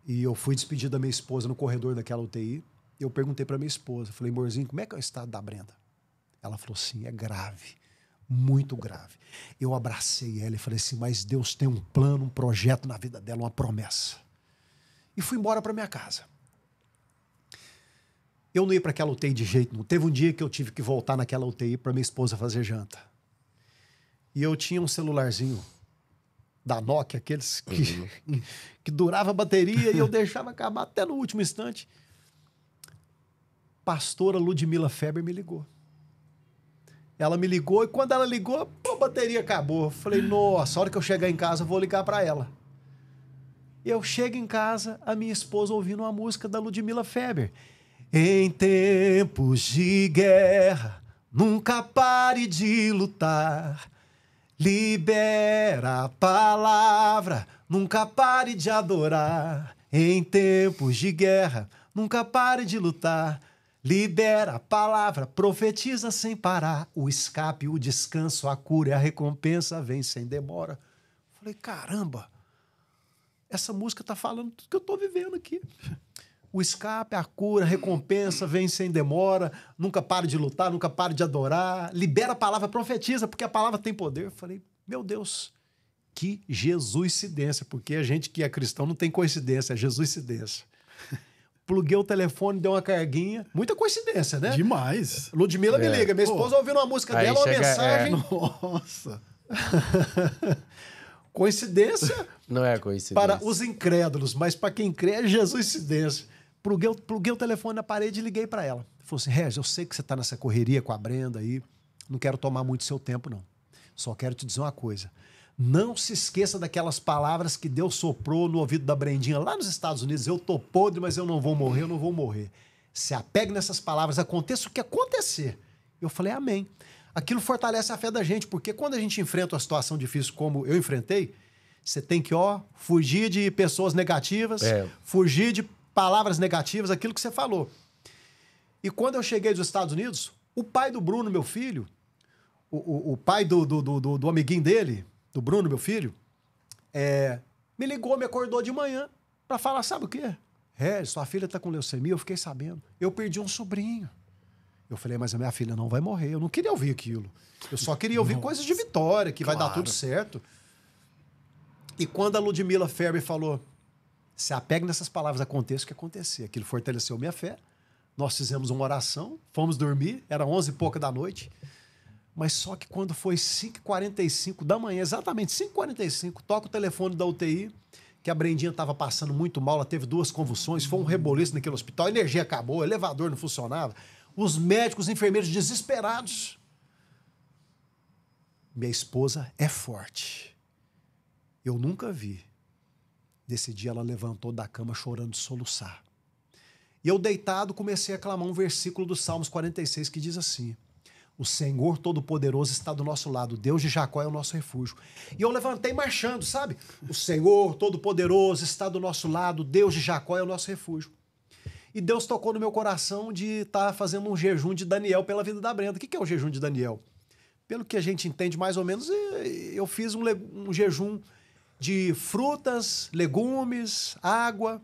S3: E eu fui despedir da minha esposa no corredor daquela UTI. E eu perguntei para minha esposa, falei, amorzinho, como é que é o estado da Brenda? Ela falou assim, é grave, muito grave. Eu abracei ela e falei assim, mas Deus tem um plano, um projeto na vida dela, uma promessa. E fui embora para minha casa. Eu não ia para aquela UTI de jeito nenhum. Teve um dia que eu tive que voltar naquela UTI para minha esposa fazer janta. E eu tinha um celularzinho da Nokia, aqueles que durava a bateria e eu deixava acabar até no último instante. Pastora Ludmila Feber me ligou. Ela me ligou e quando ela ligou, a bateria acabou. Eu falei, nossa, a hora que eu chegar em casa eu vou ligar para ela. Eu chego em casa, a minha esposa ouvindo uma música da Ludmila Feber. Em tempos de guerra, nunca pare de lutar. Libera a palavra, nunca pare de adorar. Em tempos de guerra, nunca pare de lutar. Libera a palavra, profetiza sem parar. O escape, o descanso, a cura e a recompensa vem sem demora. Falei, caramba, essa música tá falando tudo que eu tô vivendo aqui. O escape, a cura, a recompensa vem sem demora. Nunca pare de lutar, nunca pare de adorar. Libera a palavra, profetiza, porque a palavra tem poder. Eu falei, meu Deus, que Jesuscidência, porque a gente que é cristão não tem coincidência, é Jesuscidência. Pluguei o telefone, deu uma carguinha. Muita coincidência, né?
S1: Demais.
S3: Ludmila me liga. Minha esposa ouvindo uma música
S2: Aí
S3: dela, uma
S2: chega,
S3: mensagem.
S1: Nossa.
S3: Coincidência
S2: Não é coincidência.
S3: para os incrédulos, mas para quem crê é Jesuscidência. Pluguei o telefone na parede e liguei para ela. Falei assim, Regis, eu sei que você está nessa correria com a Brenda aí. Não quero tomar muito seu tempo, não. Só quero te dizer uma coisa. Não se esqueça daquelas palavras que Deus soprou no ouvido da Brendinha lá nos Estados Unidos. Eu tô podre, mas eu não vou morrer, eu não vou morrer. Se apegue nessas palavras, aconteça o que acontecer. Eu falei, amém. Aquilo fortalece a fé da gente, porque quando a gente enfrenta uma situação difícil como eu enfrentei, você tem que, fugir de pessoas negativas, fugir de palavras negativas, aquilo que você falou. E quando eu cheguei dos Estados Unidos, o pai do Bruno, meu filho, o pai do amiguinho dele, do Bruno, meu filho, me ligou, me acordou de manhã para falar, sabe o quê? Sua filha tá com leucemia, eu fiquei sabendo. Eu perdi um sobrinho. Eu falei, mas a minha filha não vai morrer. Eu não queria ouvir aquilo. Eu só queria ouvir coisas de vitória, que vai dar tudo certo. E quando a Ludmila Feber falou, se apegue nessas palavras, aconteça o que acontecer. Aquilo fortaleceu minha fé. Nós fizemos uma oração, fomos dormir, era 11 e pouca da noite. Mas só que quando foi 5h45 da manhã, exatamente 5h45, toca o telefone da UTI, que a Brendinha estava passando muito mal, ela teve 2 convulsões, foi um reboliço naquele hospital, a energia acabou, o elevador não funcionava. Os médicos, os enfermeiros desesperados. Minha esposa é forte. Eu nunca vi. Nesse dia ela levantou da cama chorando de soluçar. E eu deitado comecei a clamar um versículo do Salmos 46 que diz assim: o Senhor Todo-Poderoso está do nosso lado, Deus de Jacó é o nosso refúgio. E eu levantei marchando, sabe? O Senhor Todo-Poderoso está do nosso lado, Deus de Jacó é o nosso refúgio. E Deus tocou no meu coração de estar fazendo um jejum de Daniel pela vida da Brenda. O que é o jejum de Daniel? Pelo que a gente entende mais ou menos, eu fiz um jejum de frutas, legumes, água.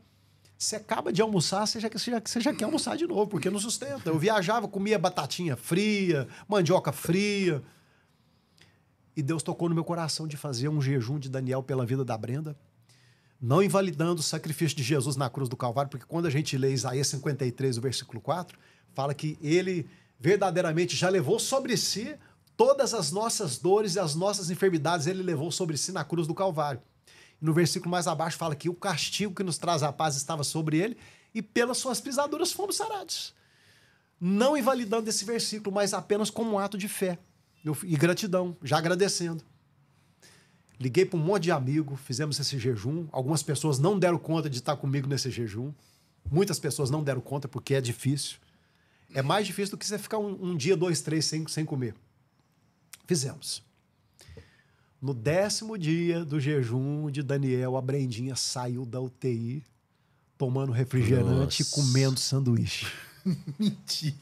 S3: Você acaba de almoçar, você já quer almoçar de novo, porque não sustenta. Eu viajava, comia batatinha fria, mandioca fria. E Deus tocou no meu coração de fazer um jejum de Daniel pela vida da Brenda, não invalidando o sacrifício de Jesus na cruz do Calvário, porque quando a gente lê Isaías 53, o versículo 4, fala que ele verdadeiramente já levou sobre si todas as nossas dores e as nossas enfermidades, ele levou sobre si na cruz do Calvário. No versículo mais abaixo fala que o castigo que nos traz a paz estava sobre ele e pelas suas pisaduras fomos sarados. Não invalidando esse versículo, mas apenas como um ato de fé e gratidão, já agradecendo. Liguei para um monte de amigo, fizemos esse jejum. Algumas pessoas não deram conta de estar comigo nesse jejum. Muitas pessoas não deram conta porque é difícil. É mais difícil do que você ficar um dia, 2, 3 sem comer. Fizemos. No 10º dia do jejum de Daniel, a Brendinha saiu da UTI tomando refrigerante e comendo sanduíche.
S1: Mentira.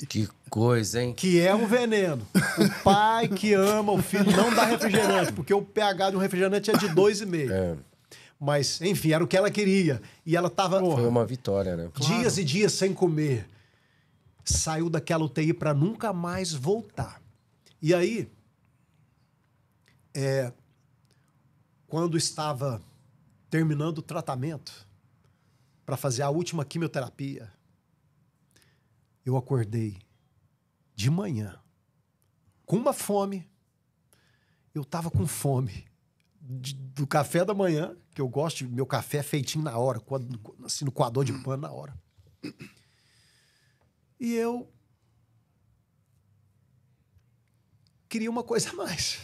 S2: Que coisa, hein?
S3: Que é um veneno. O pai que ama o filho não dá refrigerante, porque o pH de um refrigerante é de 2,5.
S2: É.
S3: Mas, enfim, era o que ela queria. E ela estava
S2: Foi uma vitória, né?
S3: dias e dias sem comer. Saiu daquela UTI para nunca mais voltar. E aí, quando estava terminando o tratamento para fazer a última quimioterapia, eu acordei de manhã com uma fome. Eu estava com fome do café da manhã, que eu gosto, meu café é feitinho na hora, assim, no coador de pano na hora. E eu queria uma coisa a mais.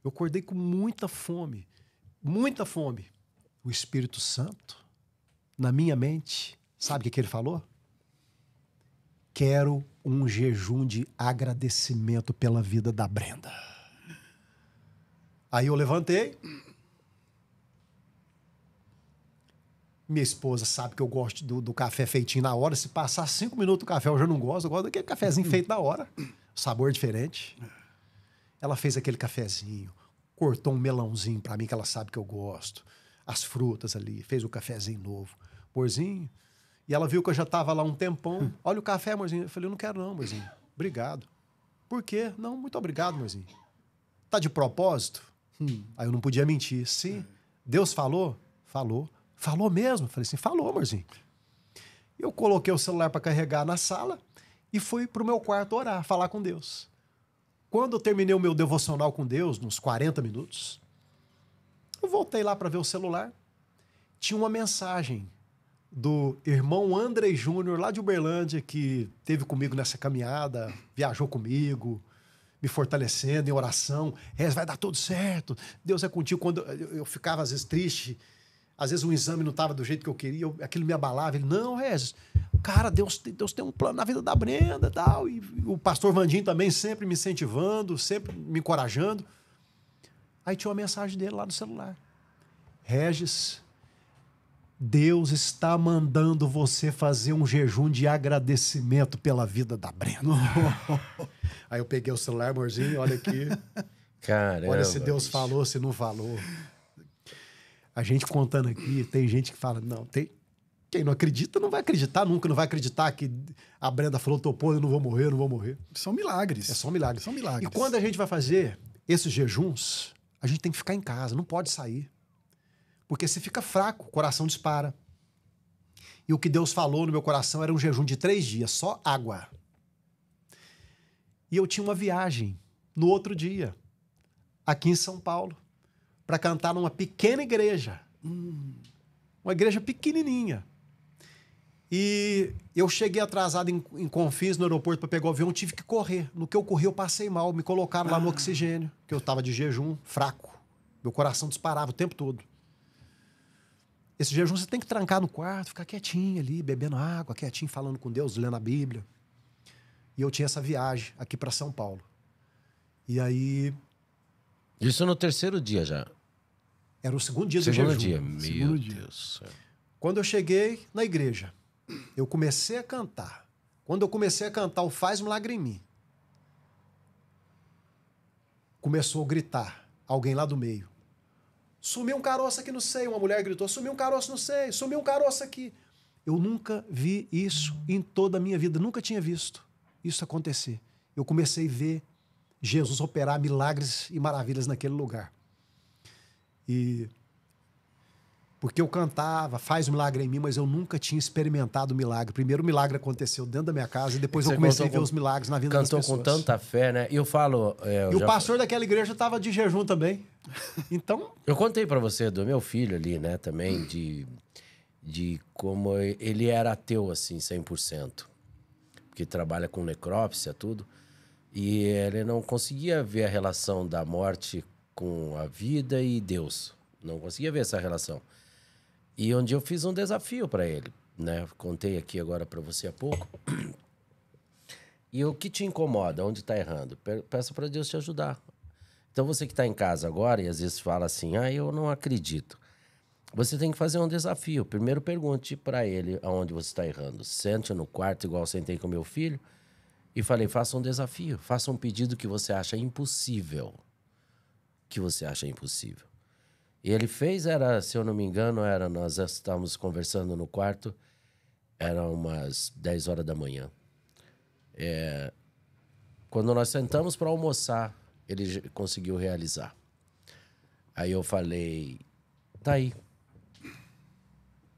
S3: Eu acordei com muita fome, muita fome. O Espírito Santo, na minha mente, sabe o que ele falou? Quero um jejum de agradecimento pela vida da Brenda. Aí eu levantei. Minha esposa sabe que eu gosto do café feitinho na hora. Se passar 5 minutos do café, eu já não gosto. Eu gosto daquele cafezinho feito na hora. Sabor diferente. Ela fez aquele cafezinho, cortou um melãozinho pra mim, que ela sabe que eu gosto. As frutas ali, fez o cafezinho novo. Amorzinho. E ela viu que eu já tava lá um tempão. Olha o café, amorzinho. Eu falei, eu não quero não, amorzinho. Obrigado. Por quê? Não, muito obrigado, amorzinho. Tá de propósito? Aí eu não podia mentir. Sim. Deus falou? Falou. Falou mesmo? Eu falei assim, falou, amorzinho. Eu coloquei o celular para carregar na sala e fui pro meu quarto orar, falar com Deus. Quando eu terminei o meu devocional com Deus, nos 40 minutos, eu voltei lá para ver o celular. Tinha uma mensagem do irmão Andrei Júnior, lá de Uberlândia, que esteve comigo nessa caminhada, viajou comigo, me fortalecendo em oração. Vai dar tudo certo, Deus é contigo. Quando eu ficava, às vezes, triste, às vezes um exame não estava do jeito que eu queria, aquilo me abalava. Ele, não, Regis, cara, Deus tem um plano na vida da Brenda e tal. E o pastor Vandinho também sempre me incentivando, sempre me encorajando. Aí tinha uma mensagem dele lá no celular. Regis, Deus está mandando você fazer um jejum de agradecimento pela vida da Brenda. Aí eu peguei o celular, amorzinho, olha aqui.
S2: Caramba.
S3: Olha se Deus falou, se não falou. A gente contando aqui, tem gente que fala, não, quem não acredita não vai acreditar nunca, não vai acreditar que a Brenda falou, topou, eu não vou morrer, eu não vou morrer.
S1: São milagres.
S3: É só milagre.
S1: São milagres.
S3: E quando a gente vai fazer esses jejuns, a gente tem que ficar em casa, não pode sair. Porque se fica fraco, o coração dispara. E o que Deus falou no meu coração era um jejum de 3 dias, só água. E eu tinha uma viagem no outro dia, aqui em São Paulo, para cantar numa pequena igreja. Uma igreja pequenininha. E eu cheguei atrasado em Confins, no aeroporto, para pegar o avião, tive que correr. No que eu corri, eu passei mal. Me colocaram lá no oxigênio, que eu estava de jejum, fraco. Meu coração disparava o tempo todo. Esse jejum você tem que trancar no quarto, ficar quietinho ali, bebendo água, quietinho, falando com Deus, lendo a Bíblia. E eu tinha essa viagem aqui para São Paulo. E aí...
S2: Isso no 3º dia já.
S3: Era o 2º dia do
S2: Segundo
S3: jejum.
S2: dia. Meu
S1: Segundo dia.
S2: Deus do céu.
S3: Quando eu cheguei na igreja, eu comecei a cantar. Quando eu comecei a cantar o Faz Milagre em Mim, começou a gritar alguém lá do meio. Sumiu um caroço aqui no seio. Uma mulher gritou, sumiu um caroço no seio, sumiu um caroço aqui. Eu nunca vi isso em toda a minha vida, nunca tinha visto isso acontecer. Eu comecei a ver Jesus operar milagres e maravilhas naquele lugar. E porque eu cantava, faz um milagre em mim, mas eu nunca tinha experimentado o milagre. Primeiro o milagre aconteceu dentro da minha casa e depois eu comecei a ver os milagres na vida das pessoas.
S2: Cantou com tanta fé, né? E eu falo...
S3: E o pastor daquela igreja estava de jejum também. Então...
S2: Eu contei pra você do meu filho ali, né? Também de como ele era ateu, assim, 100%. Porque trabalha com necrópsia, tudo. E ele não conseguia ver a relação da morte com a vida e Deus. Não conseguia ver essa relação. E um dia eu fiz um desafio para ele, né? Contei aqui agora para você há pouco. E o que te incomoda? Onde está errando? Peça para Deus te ajudar. Então você que está em casa agora e às vezes fala assim, eu não acredito. Você tem que fazer um desafio. Primeiro pergunte para ele aonde você está errando. Sente no quarto, igual eu sentei com meu filho, e falei, faça um desafio. Faça um pedido que você acha impossível. Que você acha impossível. E ele fez, se eu não me engano, nós estávamos conversando no quarto, eram umas 10 horas da manhã. Quando nós sentamos para almoçar, ele conseguiu realizar. Aí eu falei, tá aí.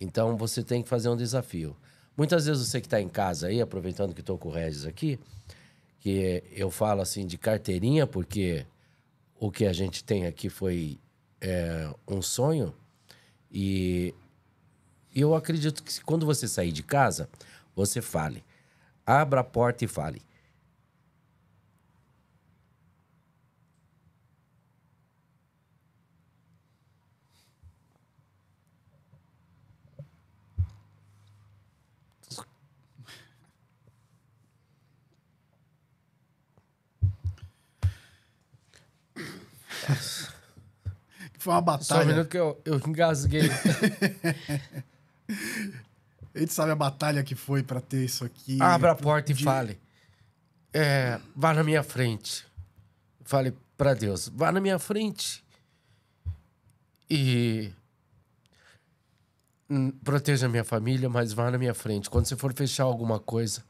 S2: Então você tem que fazer um desafio. Muitas vezes você que está em casa aí, aproveitando que estou com o Regis aqui, que eu falo assim de carteirinha, porque o que a gente tem aqui foi um sonho. E eu acredito que quando você sair de casa, você fale. Abra a porta e fale.
S1: Foi uma
S2: Só um
S1: batalha.
S2: minuto que eu engasguei.
S1: A gente sabe a batalha que foi pra ter isso aqui.
S2: Abra a porta e fale. Vá na minha frente. Fale para Deus. Vá na minha frente. E proteja a minha família, mas vá na minha frente. Quando você for fechar alguma coisa,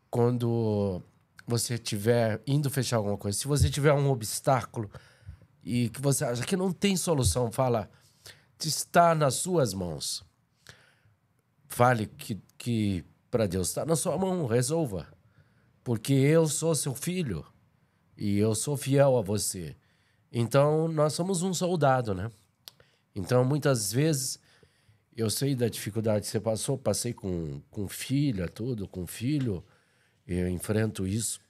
S2: quando você estiver indo fechar alguma coisa, se você tiver um obstáculo e que você acha que não tem solução, fala, está nas suas mãos. Fale que para Deus está na sua mão, resolva. Porque eu sou seu filho e eu sou fiel a você. Então, nós somos um soldado, né? Então, muitas vezes, eu sei da dificuldade que você passou, passei com filha, tudo, com filho, eu enfrento isso.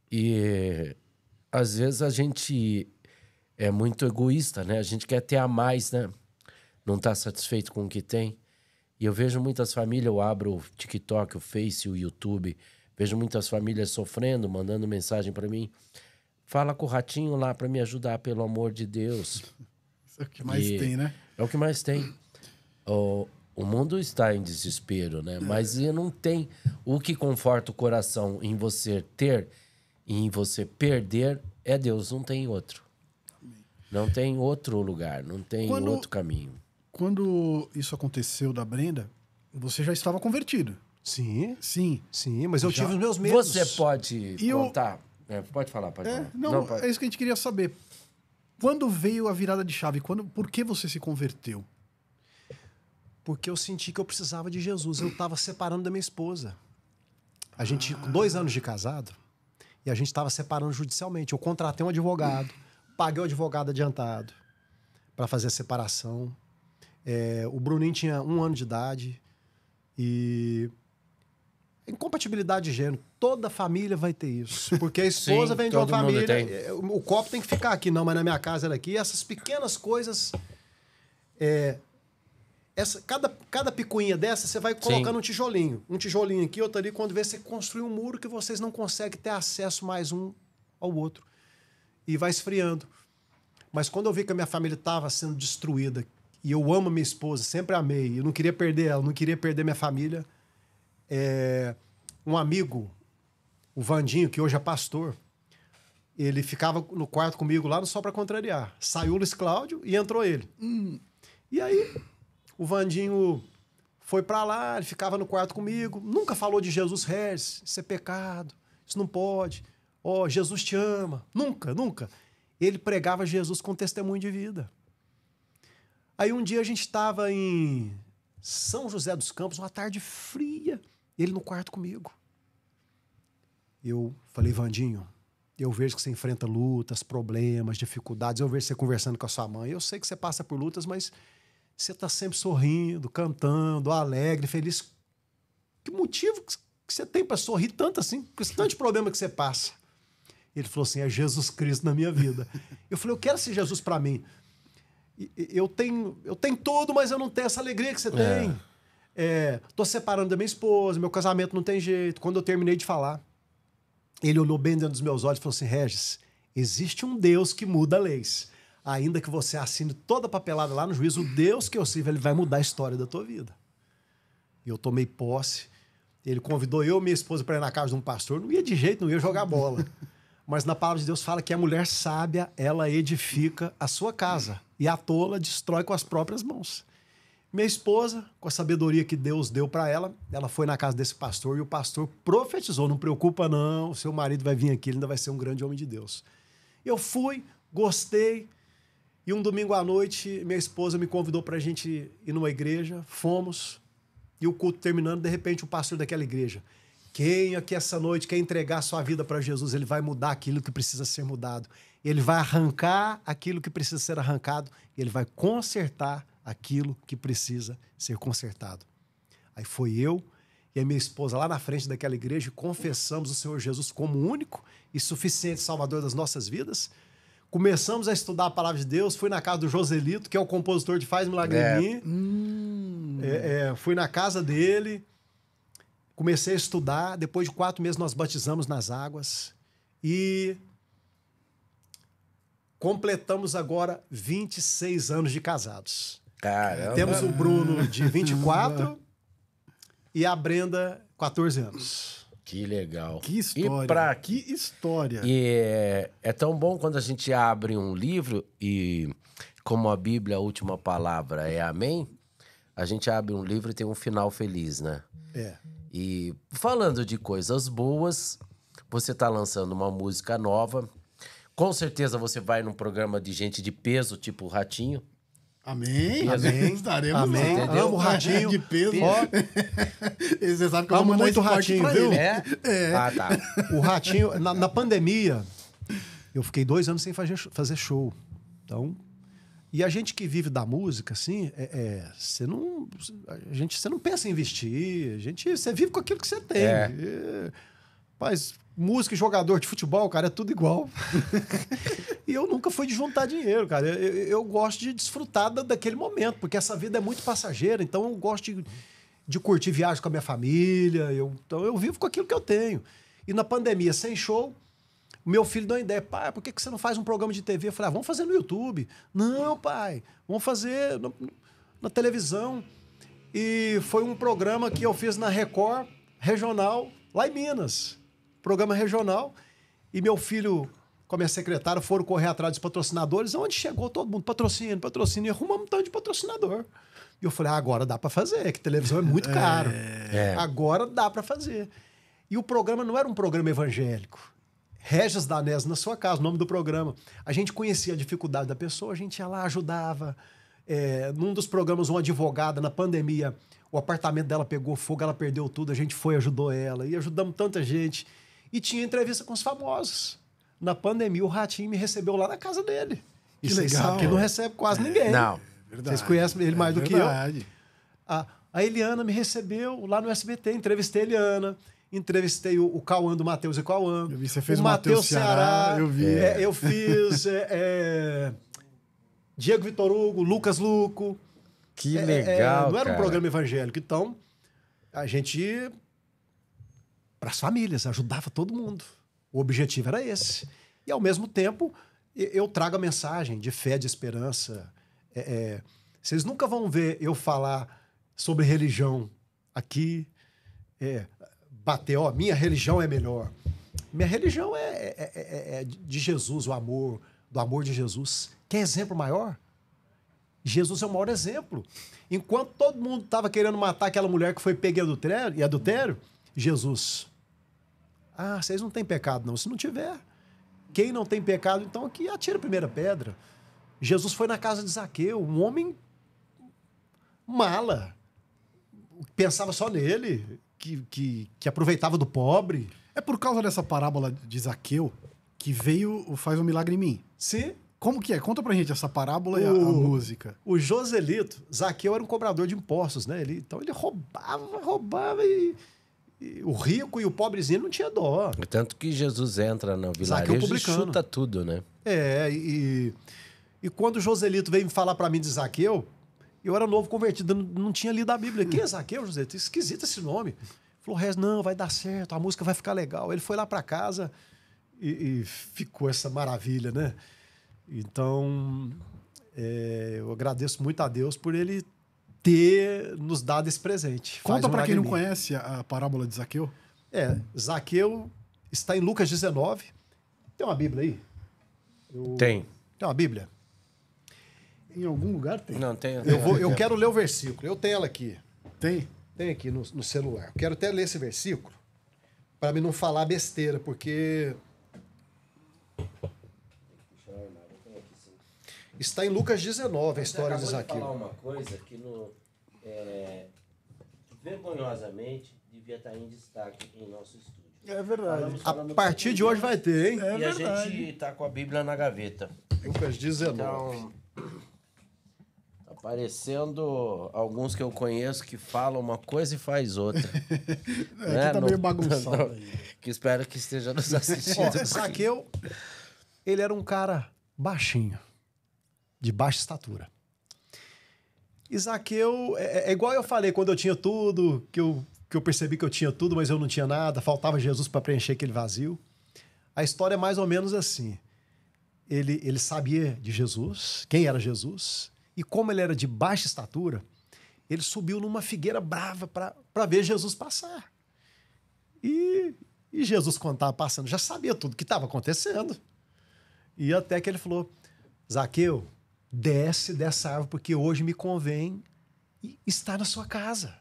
S2: E, às vezes, a gente é muito egoísta, né? A gente quer ter a mais, né? Não está satisfeito com o que tem. E eu vejo muitas famílias, eu abro o TikTok, o Face, o YouTube, vejo muitas famílias sofrendo, mandando mensagem para mim. Fala com o ratinho lá para me ajudar, pelo amor de Deus.
S1: Isso é o que mais tem, né?
S2: É o que mais tem. O mundo está em desespero, né? Mas não tem. O que conforta o coração em você ter e em você perder é Deus, não tem outro. Não tem outro lugar, não tem outro caminho.
S1: Quando isso aconteceu da Brenda, você já estava convertido.
S3: Sim,
S1: Sim.
S3: sim, mas eu tive os meus medos.
S2: Você pode contar? Pode falar, pode falar.
S1: Não,
S2: pode.
S1: é isso que a gente queria saber. Quando veio a virada de chave? Por que você se converteu?
S3: Porque eu senti que eu precisava de Jesus. Eu estava separando da minha esposa. A gente, com 2 anos de casado, e a gente estava separando judicialmente. Eu contratei um advogado, paguei o advogado adiantado para fazer a separação. O Bruninho tinha 1 ano de idade e incompatibilidade de gênero. Toda família vai ter isso. Porque a esposa vem de uma família. O copo tem que ficar aqui, não, mas na minha casa ela aqui. Essas pequenas coisas. Cada picuinha dessa, você vai colocando um tijolinho. Um tijolinho aqui, outro ali. Quando vê, você construi um muro que vocês não conseguem ter acesso mais um ao outro. E vai esfriando. Mas quando eu vi que a minha família estava sendo destruída, e eu amo minha esposa, sempre amei, eu não queria perder ela, não queria perder minha família. Um amigo, o Vandinho, que hoje é pastor, ele ficava no quarto comigo lá só para contrariar. Saiu o Luiz Cláudio e entrou ele. E aí, o Vandinho foi para lá, ele ficava no quarto comigo, nunca falou de Jesus, Regis, isso é pecado, isso não pode. Jesus te ama. Nunca, nunca. Ele pregava Jesus com testemunho de vida. Aí um dia a gente estava em São José dos Campos, uma tarde fria, ele no quarto comigo. Eu falei, Vandinho, eu vejo que você enfrenta lutas, problemas, dificuldades, eu vejo você conversando com a sua mãe, eu sei que você passa por lutas, mas você está sempre sorrindo, cantando, alegre, feliz. Que motivo que você tem para sorrir tanto assim, com esse tanto de problema que você passa? Ele falou assim, é Jesus Cristo na minha vida. Eu falei, eu quero ser Jesus para mim. Eu tenho tudo, mas eu não tenho essa alegria que você tem. Tô separando da minha esposa, meu casamento não tem jeito. Quando eu terminei de falar, ele olhou bem dentro dos meus olhos e falou assim, Regis, existe um Deus que muda leis. Ainda que você assine toda a papelada lá no juízo, o Deus que eu sirvo, ele vai mudar a história da tua vida. E eu tomei posse. Ele convidou eu e minha esposa para ir na casa de um pastor. Não ia de jeito, não ia jogar bola. Mas na palavra de Deus fala que a mulher sábia, ela edifica a sua casa. E a tola destrói com as próprias mãos. Minha esposa, com a sabedoria que Deus deu para ela foi na casa desse pastor e o pastor profetizou, não preocupa não, seu marido vai vir aqui, ele ainda vai ser um grande homem de Deus. Eu fui, gostei, e um domingo à noite, minha esposa me convidou para a gente ir numa igreja, fomos, e o culto terminando, de repente o pastor daquela igreja, quem aqui essa noite quer entregar sua vida para Jesus, ele vai mudar aquilo que precisa ser mudado. Ele vai arrancar aquilo que precisa ser arrancado e ele vai consertar aquilo que precisa ser consertado. Aí foi eu e a minha esposa lá na frente daquela igreja e confessamos o Senhor Jesus como único e suficiente Salvador das nossas vidas. Começamos a estudar a palavra de Deus, fui na casa do Joselito, que é o compositor de Faz Milagre em Mim. Fui na casa dele, comecei a estudar, depois de 4 meses nós batizamos nas águas e completamos agora 26 anos de casados.
S2: Caramba.
S3: Temos o Bruno de 24 e a Brenda 14 anos.
S2: Que legal.
S1: Que história. Que história.
S2: E é tão bom quando a gente abre um livro e, como a Bíblia, a última palavra é amém, a gente abre um livro e tem um final feliz, né? E falando de coisas boas, você tá lançando uma música nova. Com certeza você vai num programa de gente de peso, tipo o Ratinho.
S1: Amém.
S3: Amém.
S1: Estaremos
S3: Amém.
S1: lá.
S3: Amo o Ratinho.
S1: De peso. Você sabe que eu
S3: Amo
S1: vou mandar
S3: muito
S1: esse
S3: o Ratinho,
S1: corte pra
S3: viu?
S1: ele.
S2: Ah, tá.
S3: O Ratinho, na pandemia, eu fiquei 2 anos sem fazer show. Então, e a gente que vive da música, assim, você não pensa em investir. Você vive com aquilo que você tem. Mas música e jogador de futebol, cara, é tudo igual. E eu nunca fui de juntar dinheiro, cara. Eu gosto de desfrutar daquele momento, porque essa vida é muito passageira. Então eu gosto de curtir viagens com a minha família. Então eu vivo com aquilo que eu tenho. E na pandemia, sem show, meu filho deu uma ideia. Pai, por que você não faz um programa de TV? Eu falei, vamos fazer no YouTube. Não, pai, vamos fazer na televisão. E foi um programa que eu fiz na Record Regional, lá em Minas. Programa regional. E meu filho, com a minha secretária, foram correr atrás dos patrocinadores, onde chegou todo mundo, patrocínio, e arrumamos um tanto de patrocinador. E eu falei, agora dá para fazer, que televisão é muito caro. Agora dá para fazer. E o programa não era um programa evangélico. Regis Danés na sua casa, o nome do programa. A gente conhecia a dificuldade da pessoa, a gente ia lá, ajudava. Num dos programas, uma advogada, na pandemia, o apartamento dela pegou fogo, ela perdeu tudo, a gente foi e ajudou ela. E ajudamos tanta gente. E tinha entrevista com os famosos. Na pandemia, o Ratinho me recebeu lá na casa dele. E vocês sabem que não recebe quase ninguém.
S2: Não.
S3: Vocês conhecem ele mais do que eu. A Eliana me recebeu lá no SBT. Entrevistei a Eliana. Entrevistei o Cauã do Matheus e Cauã.
S1: Eu vi, você fez
S3: o
S1: Matheus Ceará. Eu vi.
S3: Eu fiz Diego Vitor Hugo, Lucas Luco.
S2: Que legal,
S3: não era um
S2: cara.
S3: programa evangélico. Então, a gente... para as famílias, ajudava todo mundo. O objetivo era esse. E, ao mesmo tempo, eu trago a mensagem de fé, de esperança. Vocês nunca vão ver eu falar sobre religião aqui, bater, minha religião é melhor. Minha religião é de Jesus, o amor, do amor de Jesus. Quer exemplo maior? Jesus é o maior exemplo. Enquanto todo mundo estava querendo matar aquela mulher que foi pega em adultério, Jesus... vocês não têm pecado, não. Se não tiver, quem não tem pecado, então aqui atira a primeira pedra. Jesus foi na casa de Zaqueu, um homem mala. Pensava só nele, que aproveitava do pobre.
S1: É por causa dessa parábola de Zaqueu que veio o Faz um Milagre em Mim.
S3: Sim.
S1: Como que é? Conta pra gente essa parábola e a música.
S3: O Joselito, Zaqueu era um cobrador de impostos, né? Então ele roubava o rico e o pobrezinho não tinha dó.
S2: Tanto que Jesus entra no
S3: Zaqueu
S2: vilarejo e
S3: publicano.
S2: chuta tudo, né?
S3: E quando o Joselito veio me falar para mim de Zaqueu, eu era novo convertido, não tinha lido a Bíblia. Quem é Zaqueu, Joselito? Esquisito esse nome. Falou, Rez, não, vai dar certo, a música vai ficar legal. Ele foi lá para casa e ficou essa maravilha, né? Então, eu agradeço muito a Deus por ele ter nos dado esse presente.
S1: Conta para quem não
S3: mim.
S1: conhece a parábola de Zaqueu.
S3: Zaqueu está em Lucas 19. Tem uma Bíblia aí?
S2: Tem.
S3: Tem uma Bíblia?
S1: Em algum lugar tem.
S2: Não, tem.
S3: Eu quero ler o versículo. Eu tenho ela aqui.
S1: Tem.
S3: Tem aqui no celular. Eu quero até ler esse versículo para mim não falar besteira, porque está em Lucas 19 a história de Zaqueu.
S2: falar uma coisa que vergonhosamente devia estar em destaque em nosso estúdio.
S1: É verdade.
S3: A partir de hoje vai ter, hein?
S1: É
S2: E
S1: verdade.
S2: a gente tá com a Bíblia na gaveta.
S3: Lucas 19.
S2: Então, tá parecendo alguns que eu conheço que falam uma coisa e faz outra.
S1: Aqui tá meio bagunçado aí.
S2: Que espero que esteja nos assistindo.
S3: Zaqueu, ele era um cara baixinho, de baixa estatura. E Zaqueu, é igual eu falei, quando eu tinha tudo, que eu percebi que eu tinha tudo, mas eu não tinha nada, faltava Jesus para preencher aquele vazio. A história é mais ou menos assim. Ele sabia de Jesus, quem era Jesus, e como ele era de baixa estatura, ele subiu numa figueira brava para ver Jesus passar. E Jesus, quando estava passando, já sabia tudo que estava acontecendo. E até que ele falou, Zaqueu, desce dessa árvore, porque hoje me convém estar na sua casa.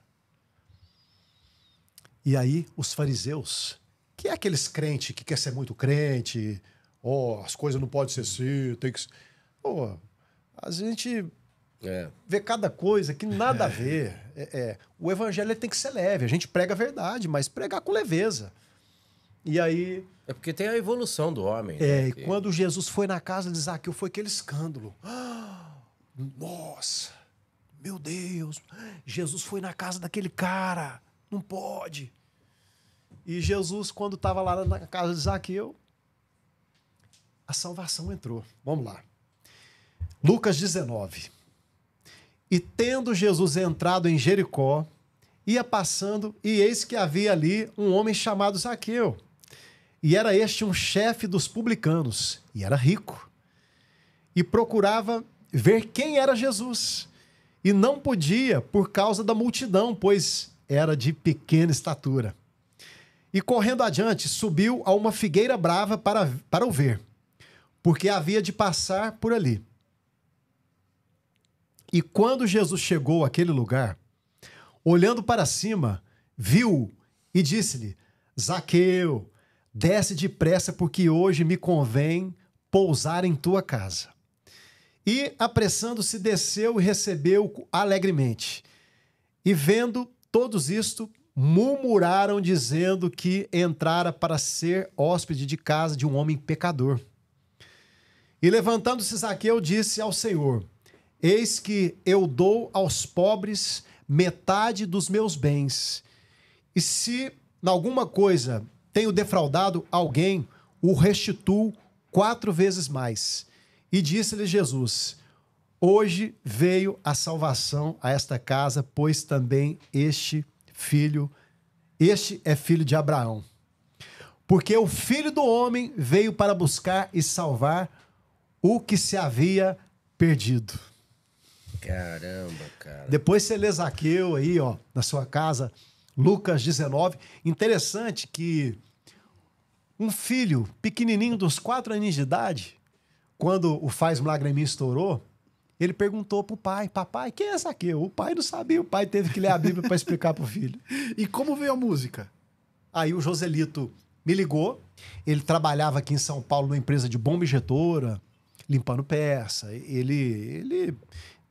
S3: E aí, os fariseus, que é aqueles crentes que quer ser muito crente, as coisas não podem ser assim, tem que... a gente vê cada coisa que nada a ver. O evangelho tem que ser leve, a gente prega a verdade, mas pregar com leveza. E aí...
S2: É porque tem a evolução do homem.
S3: E quando Jesus foi na casa de Zaqueu, foi aquele escândalo. Nossa, meu Deus, Jesus foi na casa daquele cara, não pode. E Jesus, quando estava lá na casa de Zaqueu, a salvação entrou. Vamos lá. Lucas 19. E tendo Jesus entrado em Jericó, ia passando, e eis que havia ali um homem chamado Zaqueu. E era este um chefe dos publicanos, e era rico. E procurava ver quem era Jesus. E não podia por causa da multidão, pois era de pequena estatura. E correndo adiante, subiu a uma figueira brava para o ver, porque havia de passar por ali. E quando Jesus chegou àquele lugar, olhando para cima, viu e disse-lhe, Zaqueu, desce depressa, porque hoje me convém pousar em tua casa. E, apressando-se, desceu e recebeu alegremente. E vendo todos isto, murmuraram, dizendo que entrara para ser hóspede de casa de um homem pecador. E, levantando-se Zaqueu, disse ao Senhor, eis que eu dou aos pobres metade dos meus bens. E se, em alguma coisa, tenho defraudado alguém, o restituo 4 vezes mais. E disse-lhe Jesus, hoje veio a salvação a esta casa, pois também este é filho de Abraão. Porque o Filho do Homem veio para buscar e salvar o que se havia perdido.
S2: Caramba, cara.
S3: Depois você lê Zaqueu aí, na sua casa, Lucas 19. Interessante que um filho pequenininho, dos 4 aninhos de idade, quando o Faz Milagre em Mim estourou, ele perguntou pro pai, papai, quem é Zaqueu? O pai não sabia, o pai teve que ler a Bíblia para explicar pro filho.
S1: E como veio a música?
S3: Aí o Joselito me ligou, ele trabalhava aqui em São Paulo numa empresa de bomba injetora, limpando peça. Ele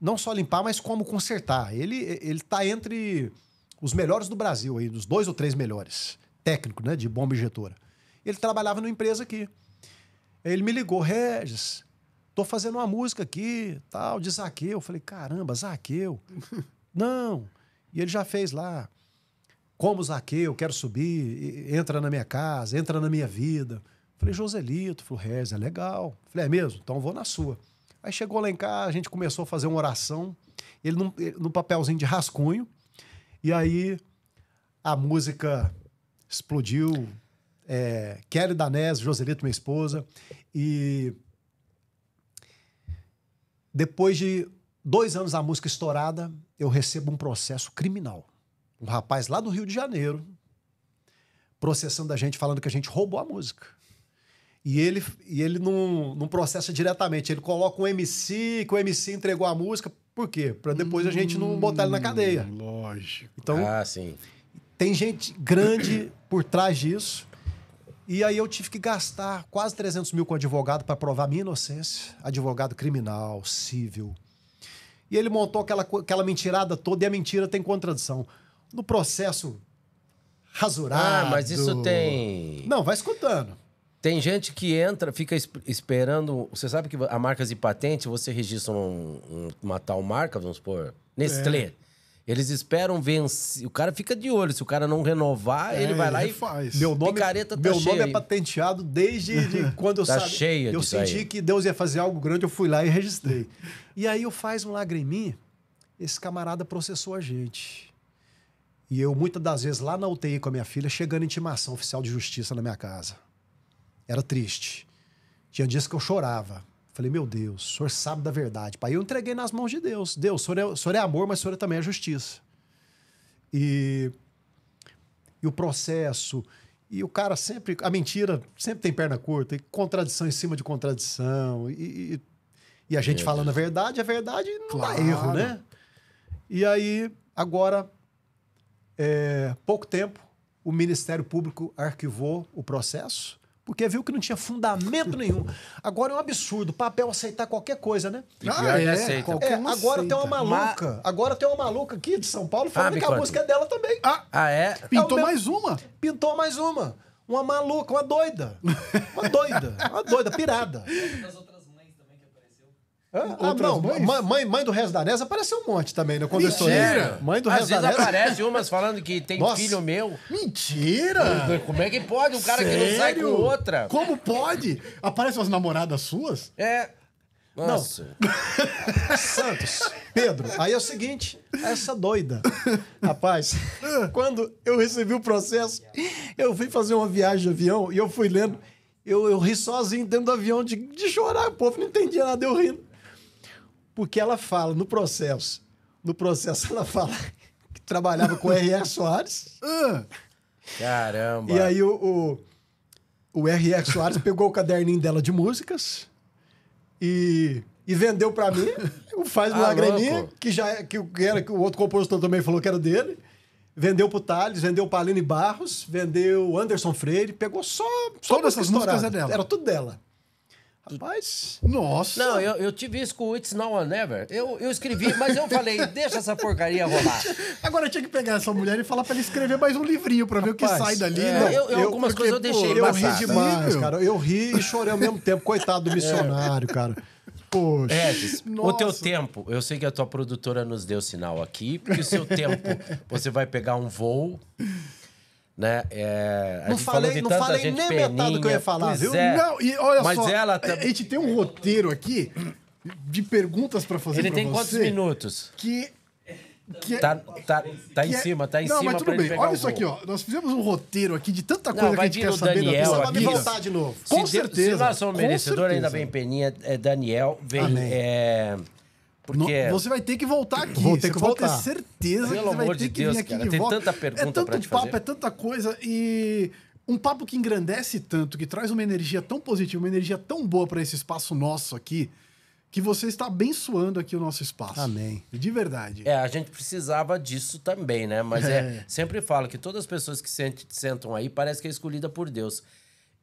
S3: não só limpar, mas como consertar. Ele tá entre os melhores do Brasil, aí, os 2 ou 3 melhores, técnico, né, de bomba injetora. Ele trabalhava numa empresa aqui. Ele me ligou, Regis, tô fazendo uma música aqui, tal, de Zaqueu. Eu falei, caramba, Zaqueu? Não. E ele já fez lá. como Zaqueu, eu quero subir, entra na minha casa, entra na minha vida. Falei, Joselito, falou, Regis, é legal. Falei, é mesmo? Então eu vou na sua. Aí chegou lá em casa, a gente começou a fazer uma oração, ele num papelzinho de rascunho, e aí a música explodiu, Kelly Danese, Joselito, minha esposa, e depois de 2 anos a música estourada, eu recebo um processo criminal. Um rapaz lá do Rio de Janeiro, processando a gente, falando que a gente roubou a música. E ele não processa diretamente, ele coloca um MC, que o MC entregou a música, por quê? Para depois a gente não botar ele na cadeia.
S1: Lógico.
S3: Então,
S2: sim.
S3: tem gente grande por trás disso. E aí eu tive que gastar quase 300 mil com advogado para provar minha inocência. Advogado criminal, civil. E ele montou aquela mentirada toda, e a mentira tem contradição. No processo rasurado...
S2: mas isso tem...
S3: Não, vai escutando.
S2: Tem gente que entra, fica esperando... Você sabe que a marcas e patente, você registra uma tal marca, vamos supor, Nestlé. Eles esperam vencer. O cara fica de olho. Se o cara não renovar, ele vai lá e
S1: faz.
S3: Meu nome
S2: cheio
S3: é
S2: aí.
S3: patenteado desde quando eu
S2: Tá
S3: sabia.
S2: cheio
S3: Eu
S2: disso
S3: senti
S2: aí.
S3: que Deus ia fazer algo grande, eu fui lá e registrei. E aí eu faz um lagriminha, esse camarada processou a gente. E eu, muitas das vezes, lá na UTI com a minha filha, chegando em intimação oficial de justiça na minha casa. Era triste. Tinha dias que eu chorava. Falei, meu Deus, o senhor sabe da verdade. Pai, eu entreguei nas mãos de Deus. Deus, o senhor é amor, mas o senhor também é justiça. E o processo... E o cara sempre... A mentira sempre tem perna curta. E contradição em cima de contradição. E a gente falando a verdade não dá erro, né? E aí, agora, pouco tempo, o Ministério Público arquivou o processo, porque viu que não tinha fundamento nenhum. Agora é um absurdo, o papel aceitar qualquer coisa, né?
S2: E pior que aceita.
S3: Agora tem uma maluca. Agora tem uma maluca aqui de São Paulo falando
S2: me
S3: que a
S2: conta.
S3: música é dela também.
S2: É?
S1: Pintou
S3: mesmo.
S1: mais uma.
S3: Pintou mais uma. Uma maluca, uma doida. Uma doida, pirada.
S4: Das outras mães também que apareceu.
S3: Mãe do Regis Danese apareceu um monte também, né? Quando eu
S1: Mentira!
S3: estourei. Mãe do
S2: Às
S3: Regis
S2: vezes
S3: Danese.
S2: aparece umas falando que tem
S3: Nossa.
S2: filho meu.
S1: Mentira!
S2: Como é que pode? Um cara que não sai com
S1: Sério?
S2: outra.
S1: Como pode? Aparecem as namoradas suas?
S2: Nossa.
S3: Santos, Pedro, aí é o seguinte, essa doida. Rapaz, quando eu recebi o processo, eu fui fazer uma viagem de avião e eu fui lendo, eu ri sozinho dentro do avião de chorar, o povo não entendia nada, eu rindo. Porque ela fala no processo ela fala que trabalhava com o R.R. Soares.
S2: Caramba.
S3: E aí o R.R. Soares pegou o caderninho dela de músicas e vendeu pra mim. Faz um lagriminha,
S2: louco.
S3: que o outro compositor também falou que era dele. Vendeu pro Thales, vendeu pra Aline Barros, vendeu Anderson Freire, pegou só
S1: Todas essas músicas
S3: estourada.
S1: é dela.
S3: Era tudo dela. Rapaz,
S1: Nossa.
S2: Não, eu tive isso com o It's Now or Never. Eu escrevi, mas eu falei, deixa essa porcaria rolar.
S1: Agora eu tinha que pegar essa mulher e falar pra ela escrever mais um livrinho pra ver o que
S3: Rapaz,
S1: sai dali,
S2: é,
S1: né?
S2: algumas coisas eu deixei
S3: eu
S2: passar.
S3: ri demais,
S1: Possível.
S3: cara. Eu ri e chorei ao mesmo tempo. Coitado do missionário, cara. Poxa.
S2: Regis, o
S1: Nossa.
S2: teu tempo, eu sei que a tua produtora nos deu sinal aqui, porque o seu tempo, você vai pegar um voo, né? A
S3: Não
S2: gente falou
S3: falei-
S2: de
S3: não
S2: tanta
S3: falei
S2: gente
S3: nem metade do que eu ia
S2: peninha,
S3: falar,
S2: pois
S3: viu?
S2: é.
S1: Não, e olha
S2: Mas
S1: só,
S2: ela
S1: a gente tem um roteiro aqui de perguntas pra fazer
S2: Ele
S1: pra
S2: tem
S1: você.
S2: quantos minutos?
S1: Que é-
S2: Tá em
S1: que é-
S2: cima, tá em
S1: não,
S2: cima
S1: mas
S2: pra
S1: tudo
S2: ele
S1: bem.
S2: pegar
S1: Olha
S2: o
S1: isso
S2: voo.
S1: aqui, ó. Nós fizemos um roteiro aqui de tanta
S2: Não,
S1: coisa que
S2: vai
S1: a gente
S2: vir
S1: quer
S2: o
S1: saber
S2: Daniel
S1: da tua
S3: Só pra me
S1: vida.
S3: voltar de novo.
S1: Com
S2: Se
S1: certeza.
S2: nós somos
S1: com
S2: merecedores, ainda
S1: certeza.
S2: vem Peninha, Daniel, vem...
S3: Amém.
S2: Porque...
S1: Você vai ter que voltar aqui.
S3: Vou ter
S1: você
S3: que
S1: pode ter
S3: voltar.
S1: certeza
S2: Pelo
S1: que você vai
S2: amor
S1: ter
S2: de
S1: que
S2: Deus,
S1: vir aqui
S2: cara,
S1: de
S2: tem
S1: volta.
S2: tanta pergunta
S1: é tanto
S2: pra te
S1: papo,
S2: fazer.
S1: é tanta coisa e um papo que engrandece tanto, que traz uma energia tão positiva, uma energia tão boa pra esse espaço nosso aqui, que você está abençoando aqui o nosso espaço.
S3: Amém.
S1: De verdade.
S2: A gente precisava disso também, né? Mas sempre falo que todas as pessoas que sentam aí parece que é escolhida por Deus.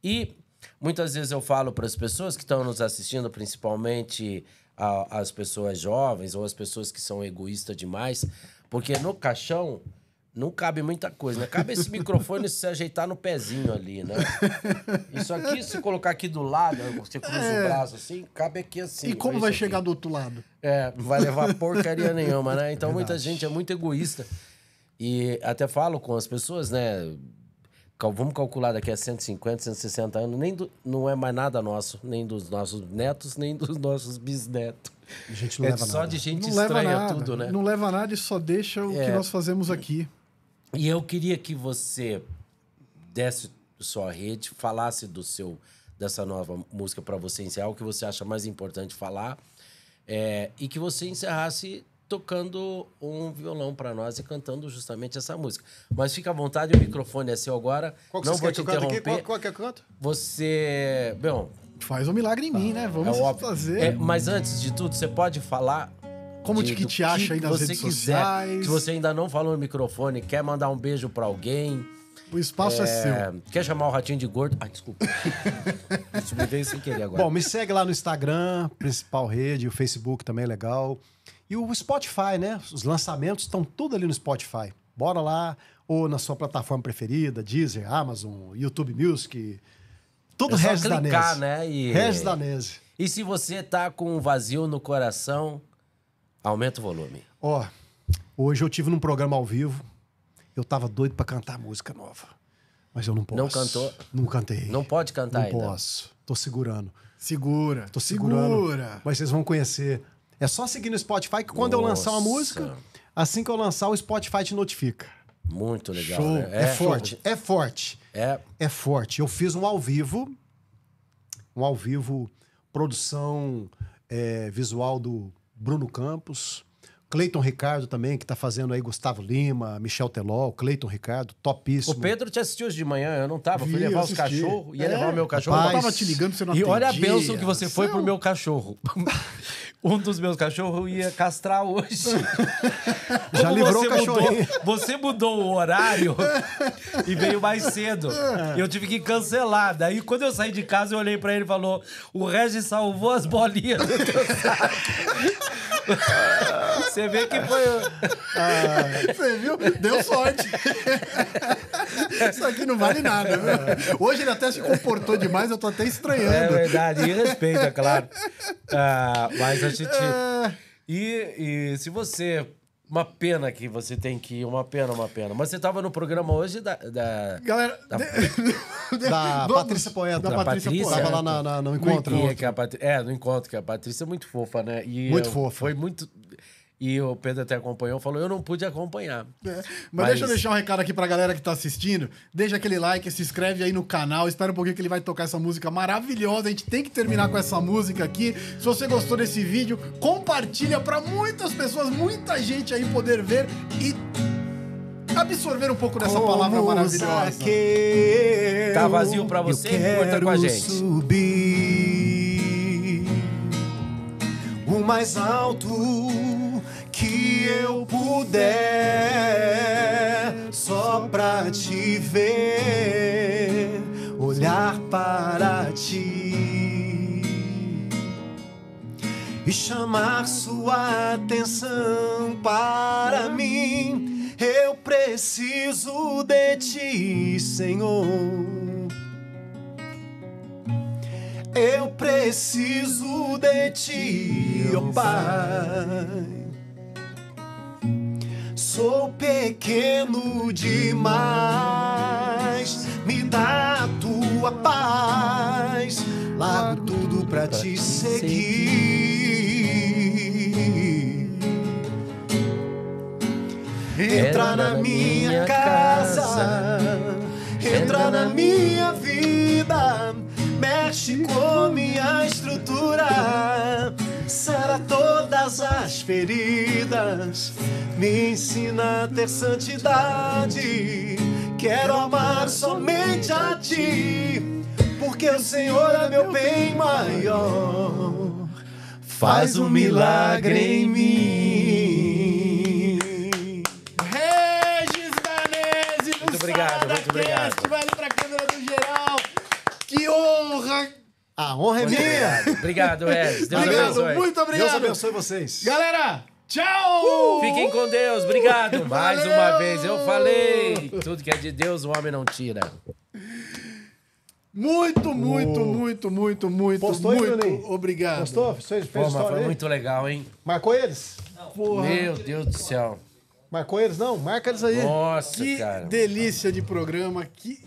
S2: E muitas vezes eu falo para as pessoas que estão nos assistindo, principalmente as pessoas jovens ou as pessoas que são egoístas demais, porque no caixão não cabe muita coisa, né? Cabe esse microfone se ajeitar no pezinho ali, né? Isso aqui, se colocar aqui do lado, você cruza o braço assim, cabe aqui assim.
S1: E como
S2: vê
S1: vai
S2: isso
S1: chegar
S2: aqui.
S1: do outro lado?
S2: Não vai levar porcaria nenhuma, né? Então muita gente é muito egoísta. E até falo com as pessoas, né? Vamos calcular daqui a 150, 160 anos, não é mais nada nosso, nem dos nossos netos, nem dos nossos bisnetos.
S3: A gente não leva
S2: só
S3: nada.
S2: de gente
S1: Não leva
S2: estranha
S1: nada.
S2: tudo, né?
S1: Não leva nada e só deixa o que nós fazemos aqui.
S2: E eu queria que você desse sua rede, falasse dessa nova música para você encerrar, o que você acha mais importante falar, e que você encerrasse tocando um violão para nós e cantando justamente essa música. Mas fica à vontade, o microfone é seu agora.
S3: Qual que
S2: não
S3: você
S2: vou
S3: quer
S2: te
S3: que eu cante aqui?
S2: interromper.
S3: Qual que eu canto?
S2: Você... Bom,
S1: Faz um milagre em mim, né? Vamos
S2: óbvio.
S1: fazer.
S2: Mas antes de tudo, você pode falar
S1: Como que te acha aí nas
S2: você
S1: redes
S2: quiser.
S1: sociais.
S2: Se você ainda não falou no microfone, quer mandar um beijo para alguém...
S1: O espaço é seu.
S2: Quer chamar o Ratinho de gordo? Ai, desculpa. Isso me veio sem querer agora.
S3: Bom, me segue lá no Instagram, principal rede, o Facebook também é legal. E o Spotify, né? Os lançamentos estão tudo ali no Spotify. Bora lá, ou na sua plataforma preferida, Deezer, Amazon, YouTube Music. Tudo
S2: É só
S3: Regis
S2: clicar,
S3: Danese.
S2: né?
S3: Regis Danese.
S2: E se você tá com um vazio no coração, aumenta o volume.
S3: Ó, hoje eu tive num programa ao vivo, eu tava doido pra cantar música nova. Mas eu não posso.
S2: Não cantou?
S3: Não cantei.
S2: Não pode cantar
S3: Não
S2: ainda.
S3: posso. Tô segurando.
S1: Segura.
S3: Tô segurando.
S1: Segura.
S3: Mas vocês vão conhecer. É só seguir no Spotify que quando eu lançar uma
S2: Nossa.
S3: música, assim que eu lançar, o Spotify te notifica.
S2: Muito legal,
S1: Show.
S2: né?
S3: É forte. É forte.
S2: É.
S3: É forte. Eu fiz um ao vivo, produção visual do Bruno Campos, Cleiton Ricardo também, que tá fazendo aí Gustavo Lima, Michel Teló, Cleiton Ricardo, topíssimo.
S2: O Pedro te assistiu hoje de manhã, eu não tava. Fui
S1: Vi,
S2: levar os
S1: assisti.
S2: cachorros, ia levar o meu cachorro.
S3: Rapaz,
S1: Eu tava te ligando, você não
S2: E olha a
S1: atendia.
S2: bênção que você foi pro meu cachorro. Um dos meus cachorros ia castrar hoje.
S3: Já
S2: Como
S3: livrou
S2: você
S3: o cachorrinho.
S2: Você mudou o horário e veio mais cedo. Eu tive que cancelar. Daí, quando eu saí de casa, eu olhei pra ele e falou: o Regis salvou as bolinhas do teu saco. Você vê que foi...
S1: Você viu? Deu sorte. Isso aqui não vale nada, viu? Hoje ele até se comportou demais, eu tô até
S2: É
S1: estranhando.
S2: verdade, e respeita, claro. Mas a gente... E se você... Uma pena que você tem que ir, uma pena. Mas você tava no programa hoje da
S1: Galera,
S3: Da
S1: vamos-
S3: Patrícia Poeta.
S1: Da
S2: Da
S1: Patrícia
S2: Patrícia.
S1: Poeta.
S3: Tava lá no encontro.
S2: no encontro, que a Patrícia é muito fofa, né? E
S3: Muito fofa.
S2: Foi muito... E o Pedro até acompanhou, falou, eu não pude acompanhar.
S1: Mas deixa eu deixar um recado aqui pra galera que tá assistindo. Deixa aquele like, se inscreve aí no canal. Espera um pouquinho que ele vai tocar essa música maravilhosa. A gente tem que terminar com essa música aqui. Se você gostou desse vídeo, compartilha pra muitas pessoas, muita gente aí poder ver e absorver um pouco dessa palavra maravilhosa.
S2: Tá vazio pra você? Curta com a gente.
S3: Subir o mais alto que eu puder, só pra te ver, olhar para ti e chamar sua atenção para mim. Eu preciso de ti, Senhor. Eu preciso de ti, ó Pai. Sou pequeno demais, me dá a tua paz. Largo tudo pra te seguir. Entra na minha casa, entra na minha vida, mexe com minha estrutura, sara todas as feridas, me ensina a ter santidade. Quero amar somente a ti, porque o Senhor é meu bem maior. Faz um milagre em mim.
S1: Regis Danese,
S2: Muito obrigado, muito obrigado.
S1: Vai ali pra câmera do geral. Que honra!
S3: A honra é minha.
S2: Obrigado, Regis. Deus
S1: Obrigado,
S2: abençoe.
S1: muito obrigado.
S3: Deus abençoe vocês.
S1: Galera, tchau!
S2: Fiquem com Deus. Obrigado. Mais
S1: Valeu.
S2: uma vez. Eu falei. Tudo que é de Deus, o homem não tira.
S1: Muito, muito
S3: Postou aí,
S1: muito
S3: Bruninho?
S1: obrigado.
S3: Gostou? Fez
S2: Pô, mas
S3: história
S2: foi
S3: aí?
S2: muito legal, hein?
S3: Marcou eles?
S1: Porra.
S2: Meu Deus do céu.
S3: Marcou eles, não? Marca eles aí.
S2: Nossa,
S1: Que
S2: cara.
S1: delícia de programa. Que...